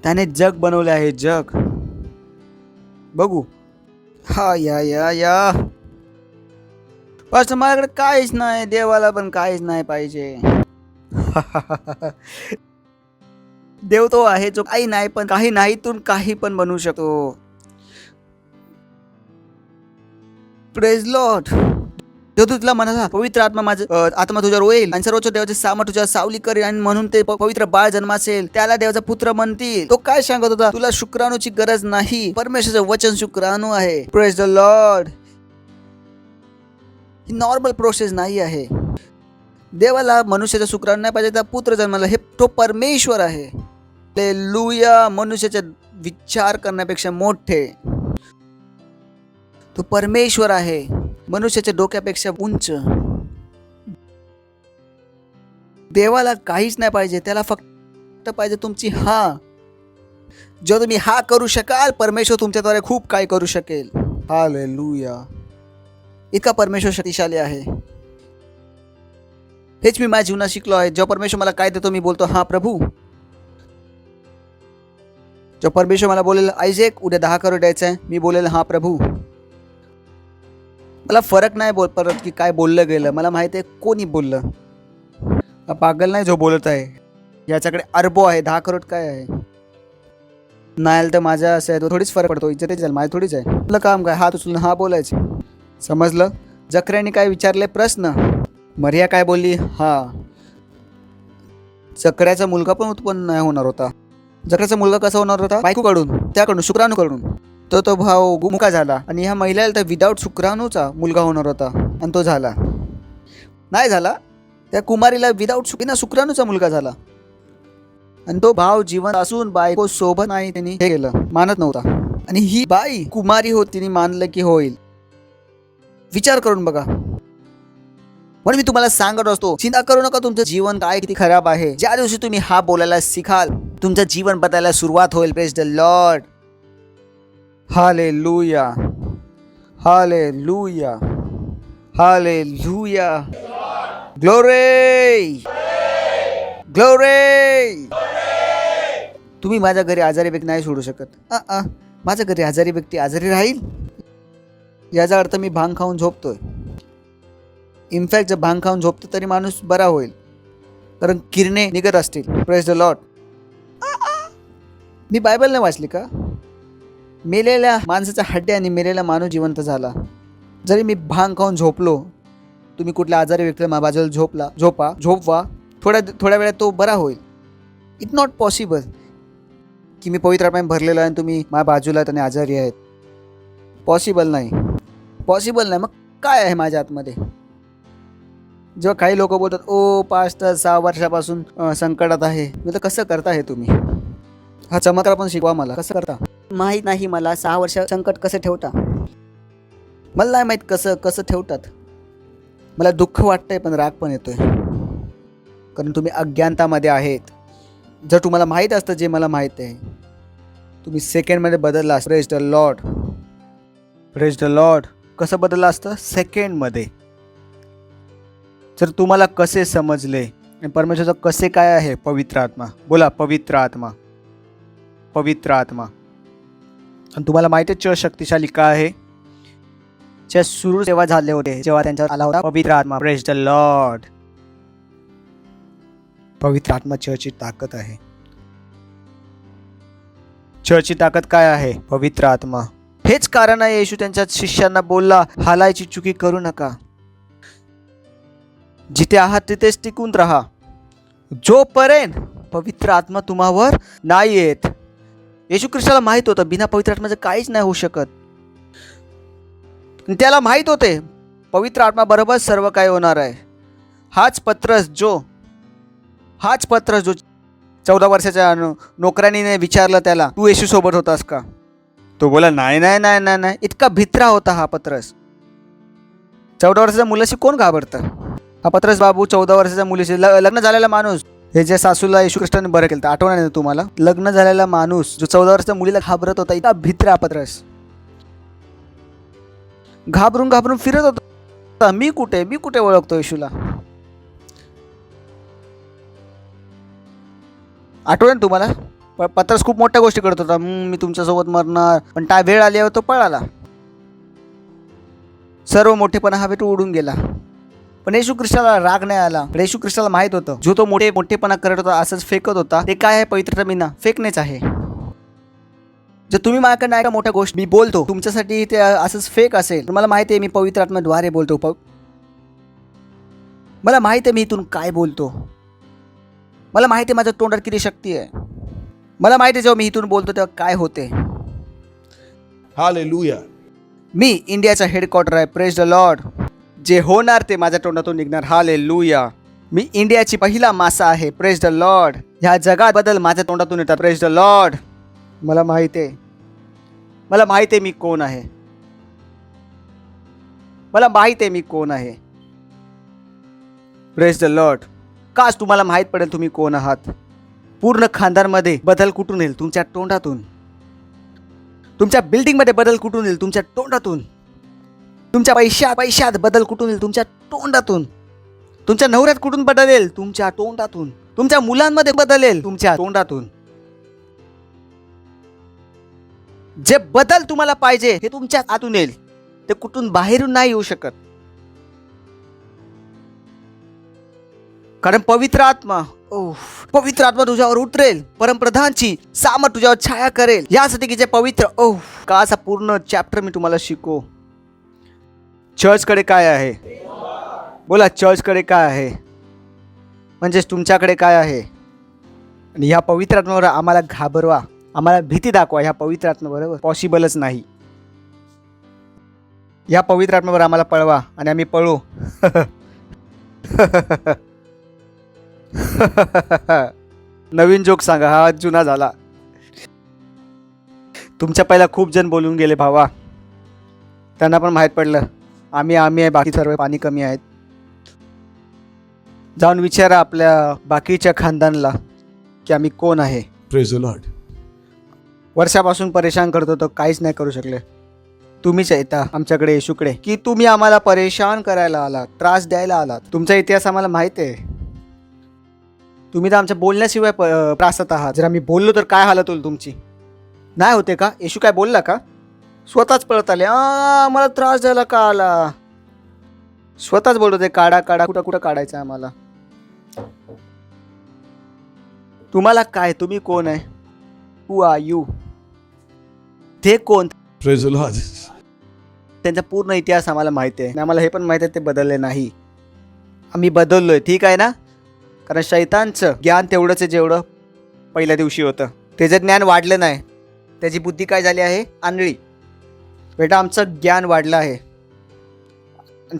त्याने जग बनवले आहे, जग. बघू. हा या पास्टर माझ्याकडे काहीच नाही, देवाला पण काहीच नाही पाहिजे. देव तो आहे जो काही नाही पण काही नाहीतून काही पण बनवू शकतो. Praise Lord. तेव्हा तुला म्हणाला पवित्र आत्मा माझं आत्मा तुझ्यावर होईल आणि सर्वोच्च देवाचे सामर्थ तुझ्या सावली करेल आणि म्हणून ते पवित्र बाळ जन्मासेल त्याला देवाचा पुत्र म्हणतील. तो काय सांगत होता? तुला शुक्राणूची गरज नाही, परमेश्वराचं वचन शुक्राणू आहे. Praise the Lord. He normal process नाही आहे. देवाला मनुष्याचा शुक्राणू नाही पाहिजे, त्या पुत्र जन्माला. हे तो परमेश्वर आहे. हालेलुया. मनुष्याचा विचार करण्यापेक्षा मोठे तो परमेश्वर आहे, मनुष्याच्या डोक्यापेक्षा उंच. देवाला काहीच नाही पाहिजे, त्याला फक्त पाहिजे तुमची हा. जेव्हा तुम्ही हा करू शकाल, परमेश्वर तुमच्याद्वारे खूप काही करू शकेल. हालेलुया. इतका परमेश्वर शक्तिशाली आहे. हेच मी माझ्या जीवनात शिकलो आहे. जेव्हा परमेश्वर मला काय देतो, मी बोलतो हा प्रभू. जेव्हा परमेश्वर मला बोलेल आयजेक उद्या 10 करोड द्यायचं आहे, मी बोलेल हा प्रभू. मला फरक नाही परत की काय बोललं गेलं. मला माहिती आहे कोणी बोललं. हा पागल नाही जो बोलत आहे. याच्याकडे अरबो आहे. 10 करोड काय आहे? नाही आलं तर माझ्या असं आहे, तो थोडीच फरक पडतो. इज्जत जाईल, माझी थोडीच आहे. आपलं काम काय? हात उचलून हा बोलायचं. समजलं? जकऱ्याने काय विचारले प्रश्न, मरिया काय बोलली हा. जकऱ्याचा मुलगा पण उत्पन्न नाही होणार होता. जकऱ्याचा मुलगा कसा होणार होता? बायकोकडून, त्याकडून, शुक्राणूकडून. तो भाव मुका झाला आणि ह्या महिलेला तर विदाऊट शुक्राणूचा मुलगा होणार होता आणि तो झाला नाही झाला. त्या कुमारीला विदाऊट शुक्राणूचा मुलगा झाला आणि तो भाव जीवन असून बायको सोबत नाही, त्यांनी हे केलं, मानत नव्हता. आणि ही बाई कुमारी होती, तिने मानलं की होईल. विचार करून बघा. म्हणून मी तुम्हाला सांगत असतो, चिंता करू नका तुमचं जीवन काय किती खराब आहे. ज्या दिवशी तुम्ही हा बोलायला शिकाल, तुमचं जीवन बदलायला सुरुवात होईल. Praise the Lord. हालेलुया. हालेलुया. हालेलुया. ग्लोरी. ग्लोरी. तुम्ही माझ्या घरी आजारी व्यक्ती नाही सोडू शकत. माझ्या घरी आजारी व्यक्ती आजारी राहील याचा अर्थ मी भांग खाऊन झोपतोय. इनफॅक्ट जर भांग खाऊन झोपतो तरी माणूस बरा होईल, कारण किरणे निघत असतील. Praise the Lord. Me Bible नाही वाचली का? मेलेल्या माणसाच्या हड्ड्या आणि मेलेला माणूस जिवंत झाला. जरी मी भांग खाऊन झोपलो, तुम्ही कुठल्या आजारी व्यक्तीला माझ्या बाजूला झोपवा, थोड्या वेळात तो बरा होईल. इट्स नॉट पॉसिबल की मी पवित्र आत्म्याने भरलेलो आहे आणि तुम्ही माझ्या बाजूला आणि आजारी आहेत. पॉसिबल नाही. मग काय आहे माझ्या आतमध्ये? जेव्हा काही लोक बोलतात ओ पास्टर 6 वर्षापासून संकटात आहे, मी तर कसं करता हे तुम्ही? हा चमत्कार पण शिकवा मला. कसं करता माहीत नाही मला. 6 वर्ष संकट कसं ठेवता मला नाही माहीत. कसं ठेवतात. मला दुःख वाटतंय पण राग पण येतोय, कारण तुम्ही अज्ञानतामध्ये आहेत. जर तुम्हाला माहीत असतं जे मला माहीत आहे, तुम्ही सेकंडमध्ये बदलला. Praise the Lord. Praise the Lord. कसं बदललं असतं? सेकंडमध्ये. जर तुम्हाला कसे समजले आणि परमेश्वराचं कसे काय आहे? पवित्र आत्मा. बोला पवित्र आत्मा. पवित्र आत्मा. आणि तुम्हाला माहिती आहे चर्च शक्तिशाली काय आहे? चर्च सुरू तेव्हा झाले होते जेव्हा त्यांच्यावर आला होता पवित्र आत्मा. Praise the Lord. पवित्र आत्मा चर्चची ताकद आहे. चर्चची ताकद काय आहे? पवित्र आत्मा. हेच कारण आहे येशू त्यांच्या शिष्यांना बोलला, हालायची चुकी करू नका. जिथे आहात तिथेच टिकून राहा, जोपर्यंत पवित्र आत्मा तुम्हावर नाही येत. येशू ख्रिस्ताला माहित होतं बिना पवित्र आत्म्याचं काहीच नाही होऊ शकत. त्याला माहित होते पवित्र आत्मा बरोबर सर्व काही होणार आहे. हाच पत्रस जो 14 वर्षाच्या नोकरानीने विचारलं त्याला, तू येशू सोबत होतास का? तो बोला नाही. इतका भित्रा होता हा पत्रस. 14 वर्षाच्या मुलाशी कोण घाबरतं? हा पत्रस बाबू 14 वर्षाच्या मुलीशी लग्न झालेला माणूस. हे जे सासूला येशू ख्रिस्ताने बरं केलं, आठवण नाही तुम्हाला? लग्न झालेला माणूस जो 14 वर्षाच्या मुलीला घाबरत होता. इतका भित्रा पत्रस. घाबरून फिरत होता. मी कुठे ओळखतो येशूला? आठवण तुम्हाला? पत्रस खूप मोठ्या गोष्टी करत होता. मी तुमच्यासोबत मरणार, पण काय वेळ आल्यावर तो पळाला. सर्व मोठेपणा हवेत उडून गेला. पण येशू ख्रिस्ताला राग नाही आला. येशू ख्रिस्ताला माहित होतं जो तो मोठेपणा करत होता, असंच फेकत होता, ते काय आहे? पवित्रता बिना फेकणेच आहे. जर तुम्ही माझ्याकडे नाही का मोठ्या गोष्ट मी बोलतो तुमच्यासाठी ते असंच फेक असेल, तर मला माहिती आहे मी पवित्र आत्म्याद्वारे बोलतो. मला माहिती आहे मी इथून काय बोलतो. मला माहिती आहे माझ्या तोंडात किती शक्ती आहे. मला माहिती आहे जेव्हा मी इथून बोलतो तेव्हा काय होते. हालेलुया. मी इंडियाचा हेडक्वार्टर आहे. Praise the Lord. जे होणार ते माझ्या तोंडातून निघणार. हालेलुया. मी इंडियाची पहिला मासा आहे. Praise the Lord. ह्या जगात बदल माझ्या तोंडातून येतात. Praise the Lord. मला माहिती आहे. मला माहिती आहे मी कोण आहे. मला माहिती आहे मी कोण आहे. Praise the Lord. काश तुम्हाला माहीत पडेल तुम्ही कोण आहात. पूर्ण खानदानमध्ये बदल कुठून येईल? तुमच्या तोंडातून. तुमच्या बिल्डिंगमध्ये बदल कुठून येईल? तुमच्या तोंडातून. तुमच्या पैशात बदल कुठून येईल? तुमच्या तोंडातून. तुमच्या नवऱ्यात कुठून बदल येईल? तुमच्या तोंडातून. तुमच्या मुलांमध्ये बदल येईल? तुमच्या तोंडातून. जे बदल तुम्हाला पाहिजे हे तुमच्या आतून येईल. ते कुठून बाहेरून नाही येऊ शकत. कारण पवित्र आत्मा तुझ्यावर उतरेल. परमप्रधानची सामर्थ तुझ्यावर छाया करेल. यासाठी की जे पवित्र काचा पूर्ण चॅप्टर मी तुम्हाला शिकवू. चर्चकडे काय आहे? बोला, चर्चकडे काय आहे? म्हणजेच तुमच्याकडे काय आहे? आणि ह्या पवित्र आत्म्यावर आम्हाला घाबरवा, आम्हाला भीती दाखवा. ह्या पवित्र आत्म्याबरोबर पॉसिबलच नाही. ह्या पवित्र आत्म्यावर आम्हाला पळवा आणि आम्ही पळू. नवीन जोक सांगा. हा जुना झाला. तुमच्या पहिला खूप जण बोलून गेले भावा. त्यांना पण माहीत पडलं आम्ही आहे, बाकी सर्व पाणी कमी आहेत. जाऊन विचारा आपल्या बाकीच्या खानदानला की आम्ही कोण आहे. Praise the Lord. वर्षापासून परेशान करतो तर काहीच नाही करू शकले. तुम्हीच येता आमच्याकडे येशूकडे की तुम्ही आम्हाला परेशान करायला आलात, त्रास द्यायला आलात. तुमचा इतिहास आम्हाला माहिती आहे. तुम्ही तर आमच्या बोलण्याशिवाय त्रासात आहात. जर आम्ही बोललो तर काय हालत होईल तुमची? नाही होते का? येशू काय बोलला का? स्वतःच पळत आले. मला त्रास द्यायला का आला? स्वतःच बोलत होते काढा. कुठं काढायचं आम्हाला? तुम्हाला काय? तुम्ही कोण आहे? Who are you? ते कोण? Praise the Lord. त्यांचा पूर्ण इतिहास आम्हाला माहिती आहे. आम्हाला हे पण माहिती आहे ते बदलले नाही. आम्ही बदललोय. ठीक आहे ना? कारण शैतानचं ज्ञान तेवढंच आहे जेवढं पहिल्या दिवशी होतं. त्याचं ज्ञान वाढलं नाही. त्याची बुद्धी काय झाली आहे? आंधळी. बेटा, आमचं ज्ञान वाढलं आहे.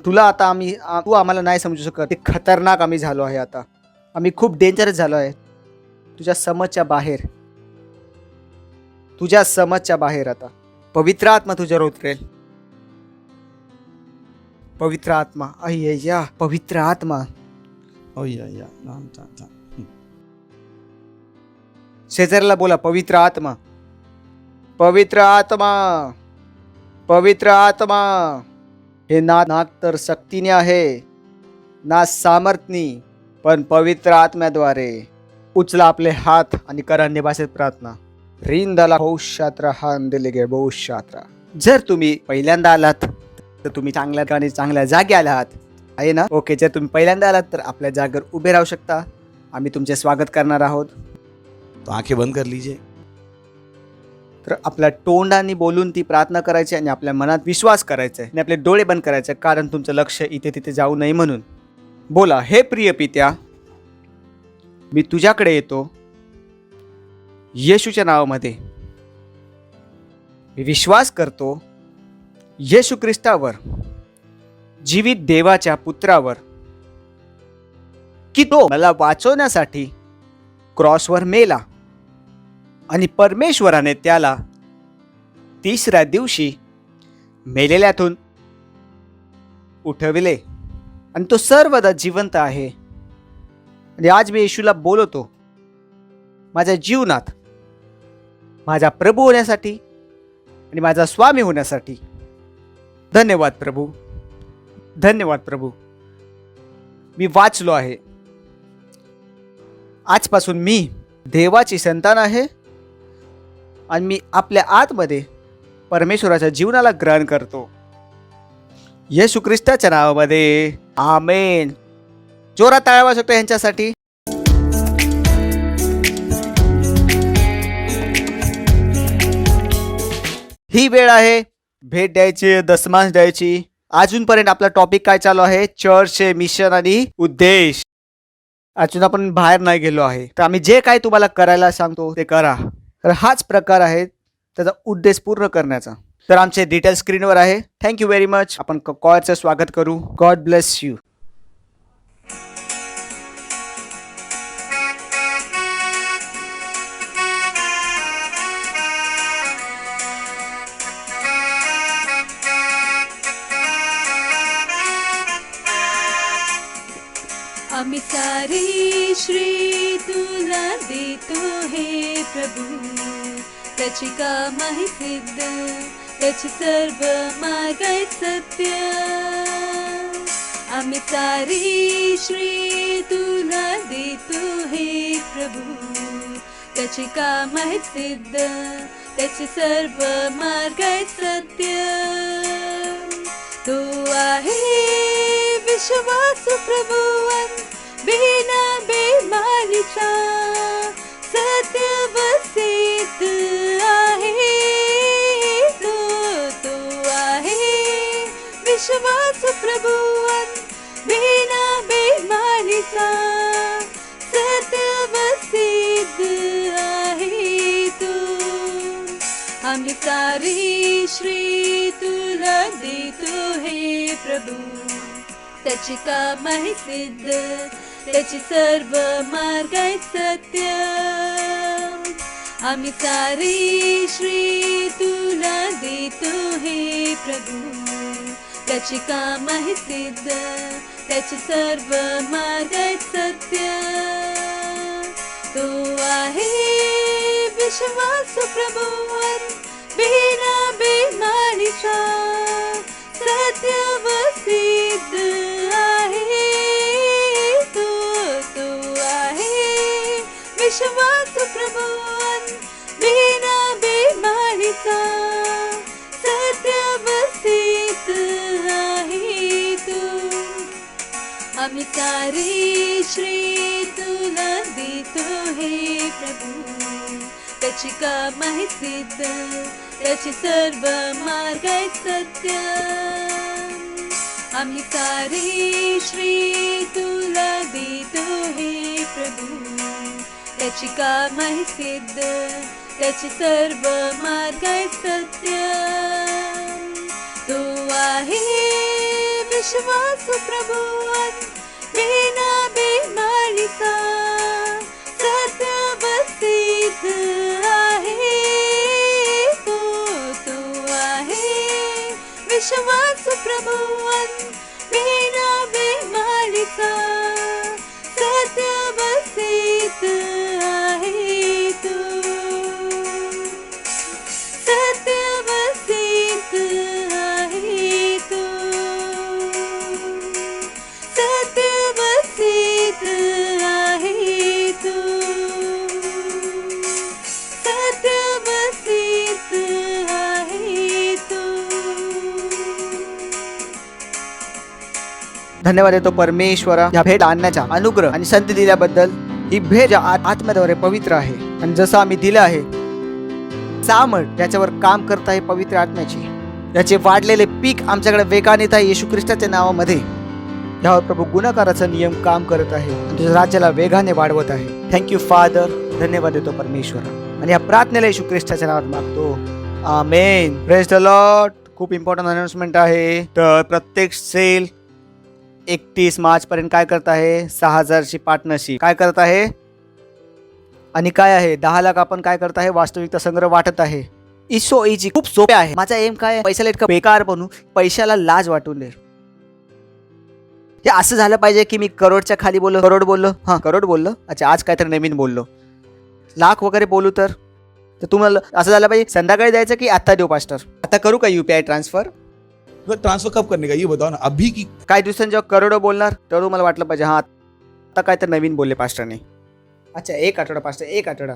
तुला आता तू आम्हाला नाही समजू शकत. ते खतरनाक आम्ही झालो आहे. आता आम्ही खूप डेंजरस झालो आहे. तुझ्या समजच्या बाहेर आता पवित्र आत्मा तुझ्यावर उतरेल. पवित्र आत्मा. अय्या पवित्र आत्मा. शेजाऱ्याला बोला, पवित्र आत्मा. पवित्र आत्मा. पवित्र आत्मा. हे नाक तर शक्तीने आहे ना सामर्थ्यनी, पण पवित्र आत्म्याद्वारे. उचला आपले हात आणि करा अन्य भाषेत प्रार्थना. रिंदाला बहुशात्रा हांदले बहुशात्रा. जर तुम्ही पहिल्यांदा आलात तर तुम्ही चांगल्या ठिकाणी चांगल्या जागी आलात आहे ना? ओके. जर तुम्ही पहिल्यांदा आलात तर आपल्या जागेवर उभे राहू शकता. आम्ही तुमचे स्वागत करणार आहोत. तो आंखें बंद कर लीजिए. तर आपल्या तोंडाने बोलून ती प्रार्थना करायची आणि आपल्या मनात विश्वास करायचा आणि आपले डोळे बंद करायचे, कारण तुमचं लक्ष इथे तिथे जाऊ नये म्हणून. बोला, हे प्रिय पित्या, मी तुझ्याकडे येतो येशूच्या नावामध्ये. मी विश्वास करतो येशू ख्रिस्तावर, जीवित देवाच्या पुत्रावर, की तो मला वाचवण्यासाठी क्रॉसवर मेला आणि परमेश्वराने त्याला तिसऱ्या दिवशी मेलेल्यातून उठविले आणि तो सर्वदा जिवंत आहे. आणि आज मी येशूला बोलवतो माझ्या जीवनात माझा प्रभू होण्यासाठी आणि माझा स्वामी होण्यासाठी. धन्यवाद प्रभू. धन्यवाद प्रभू. मी वाचलो आहे. आजपासून मी देवाची संतान आहे आणि मी आपल्या आतमध्ये परमेश्वराच्या जीवनाला ग्रहण करतो. येशू ख्रिस्ताच्या नावामध्ये आमेन. जोरात टाळ्या वाजवा शकतो यांच्यासाठी. ही वेळ आहे भेट द्यायची, दशमांश द्यायची. अजूनपर्यंत आपला टॉपिक काय चालू आहे, चर्चचे मिशन आणि उद्देश. अजून आपण बाहेर नाही गेलो आहे, तर आम्ही जे काय तुम्हाला करायला सांगतो ते करा. तर हाच प्रकार आहे त्याचा उद्देश पूर्ण करण्याचा. तर आमचे डिटेल स्क्रीनवर आहे. Thank you very much. आपण कॉलचं स्वागत करू. God bless you. आम्ही सारी श्री तुला देतो हे प्रभू, त्याची कामं सिद्ध, त्याची सर्व मार्ग आहेत सत्य. आम्ही सारी श्री तुला देतो हे प्रभू, त्याची कामं आहेत सिद्ध, त्याची सर्व मार्ग आहेत सत्य. तो आहे विश्वासू प्रभुवन, बिना बेमानीचा, सत्य व सिद्ध आहे तो आहे विश्वासू प्रभुवन, बिना बेमानीचा, सत्य व सिद्ध आहे तो. आम्ही सारी श्री तुला देतो हे प्रभू, त्याची कामं सिद्ध, त्याची सर्व मार्ग आहेत सत्य. आम्ही सारी श्री तुला देतो हे प्रभू, त्याची कामं सिद्ध, त्याची सर्व मार्ग आहेत सत्य. तो आहे विश्वासू प्रभुवन, बिना बेमानीचा, सत्य व सिद्ध आहे तो आहे विश्वासू प्रभुवन, बिना बेमानीचा, सत्य व सिद्ध आहे तो. आम्ही सारी श्री तुला देतो हे प्रभू, त्याची कामं सिद्ध, त्याची सर्व मार्ग आहेत सत्य. आम्ही सारी श्री तुला देतो हे प्रभू, त्याची कामं सिद्ध, त्याची सर्व मार्ग आहेत सत्य. तो आहे विश्वासू प्रभुवन, बिना बेमानीचा, सत्य व सिद्ध आहे तो आहे विश्वासू प्रभुवन, बिना बेमानीचा, सत्य व सिद्ध आहे तो. सत्य व सिद्ध आहे तो. सत्य व सिद्ध आहे तो. सत्य व सिद्ध आहे तो. धन्यवाद देतो परमेश्वरा या भेट आणण्याचा अनुग्रह आणि संधी दिल्याबद्दल. ही भेट आत्म्याद्वारे पवित्र आहे आणि जसं आम्ही दिलं आहे सामर्थ त्याच्यावर काम करत आहे पवित्र आत्म्याची. याचे वाढलेले पीक आमच्याकडे वेगाने येत आहे येशू ख्रिस्ताच्या नावामध्ये. यावर प्रभू गुणाकाराचा नियम काम करत आहे आणि तुझ्या राज्याला वेगाने वाढवत आहे. Thank you father. धन्यवाद देतो परमेश्वरा आणि या प्रार्थनेला येशू ख्रिस्ताच्या नावात मागतो. आमेन. Praise the Lord. खूप इम्पॉर्टंट अनाउन्समेंट आहे. तर प्रत्येक सेल 31 मार्च पर्यंत काय करत आहे, 6,000ची पार्टनरशिप काय करत आहे आणि काय आहे 10 लाख आपण काय करत आहे, वास्तविकता संग्रह वाटत आहे. इसो इजी. खूप सोपे आहे. माझा एम काय, पैशाला इतकं बेकार बनू, पैशाला लाज वाटून दे. हे असं झालं पाहिजे की मी करोडच्या खाली बोललो, करोड बोललो, हां करोड बोललो, अच्छा आज काय तर नवीन बोललो, लाख वगैरे बोलू तर तुम्हाला असं झालं पाहिजे संध्याकाळी द्यायचं की आता देऊ पास्टर, आता करू का UPI ट्रान्सफर. ट्रांसफर कब करने का ये बताओ ना अभी की. काही दिवसांनी जेव्हा करोडो बोलणार तेव्हा तुम्हाला वाटलं पाहिजे हां आता काय तर नवीन बोलले पास्टरने. अच्छा 1 आठवडा पास्टर, 1 आठवडा,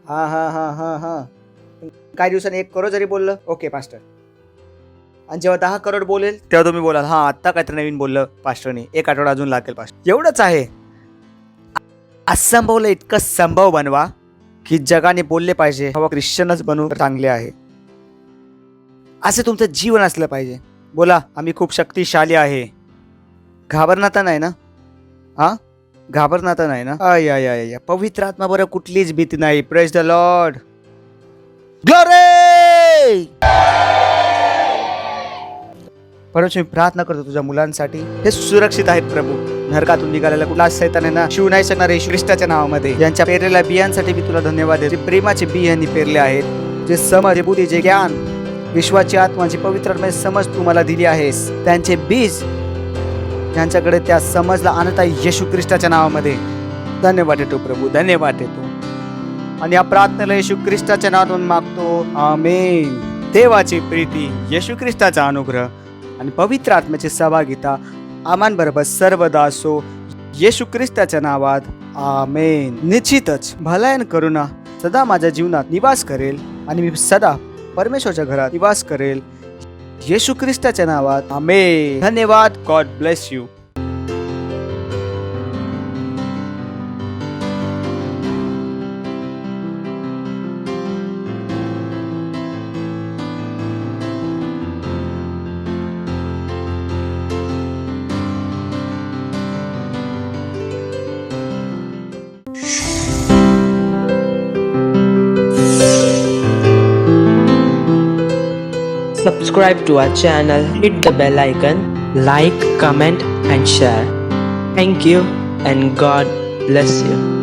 हां हां हां हां हां काही दिवसांनी 1 करोड जरी बोललं ओके पास्टर. आणि जेव्हा 10 करोड बोलेल तेव्हा तुम्ही बोलाल हां आत्ता काय तर नवीन बोललं पास्टरने, 1 आठवडा अजून लागेल पास्टर. एवढंच आहे. असंभवलं इतकं संभव बनवा की जगाने बोलले पाहिजे हवा ख्रिश्चनच बनवून चांगले आहे. असं तुमचं जीवन असलं पाहिजे. बोला, आम्ही खूप शक्तिशाली आहे. घाबरणार नाही ना? हा, घाबरणार नाही ना? I I I I. पवित्र आत्मा बरं, कुठलीच भीती नाही. Praise the Lord. ग्लोरी. परंतु मी प्रार्थना करतो तुझ्या मुलांसाठी, हे सुरक्षित आहेत प्रभू. नरकातून निघालेला कुठला सैतान आहे ना, शिव नाही शकणार येशू ख्रिस्ताच्या नावामध्ये. यांच्या पेरलेल्या बियांसाठी मी तुला धन्यवाद देतो. जे प्रेमाचे बी यांनी पेरले आहेत, जे समज, जे बुद्धी, जे ज्ञान, विश्वाची आत्मा, जी पवित्र आत्म्याची समज तू मला दिली आहेस, त्यांचे बीज यांच्याकडे त्या समजला आणत आहे येशू ख्रिस्ताच्या नावामध्ये. धन्यवाद देतो प्रभू, धन्यवाद देतो. आणि या प्रार्थनेला येशू ख्रिस्ताच्या नावातून मागतो. आमेन. देवाची प्रीती, येशू ख्रिस्ताचा अनुग्रह आणि पवित्र आत्म्याची सहभागिता आमान बरोबर सर्वदा असो, येशू ख्रिस्ताच्या नावात. आमेन. निश्चितच भलायन करुणा सदा माझ्या जीवनात निवास करेल आणि मी सदा परमेश्वरच्या घरात निवास करेल, येशू ख्रिस्ताच्या नावात. आमेन. धन्यवाद. God bless you. Subscribe to our channel, hit the bell icon, like, comment and share. Thank you and God bless you.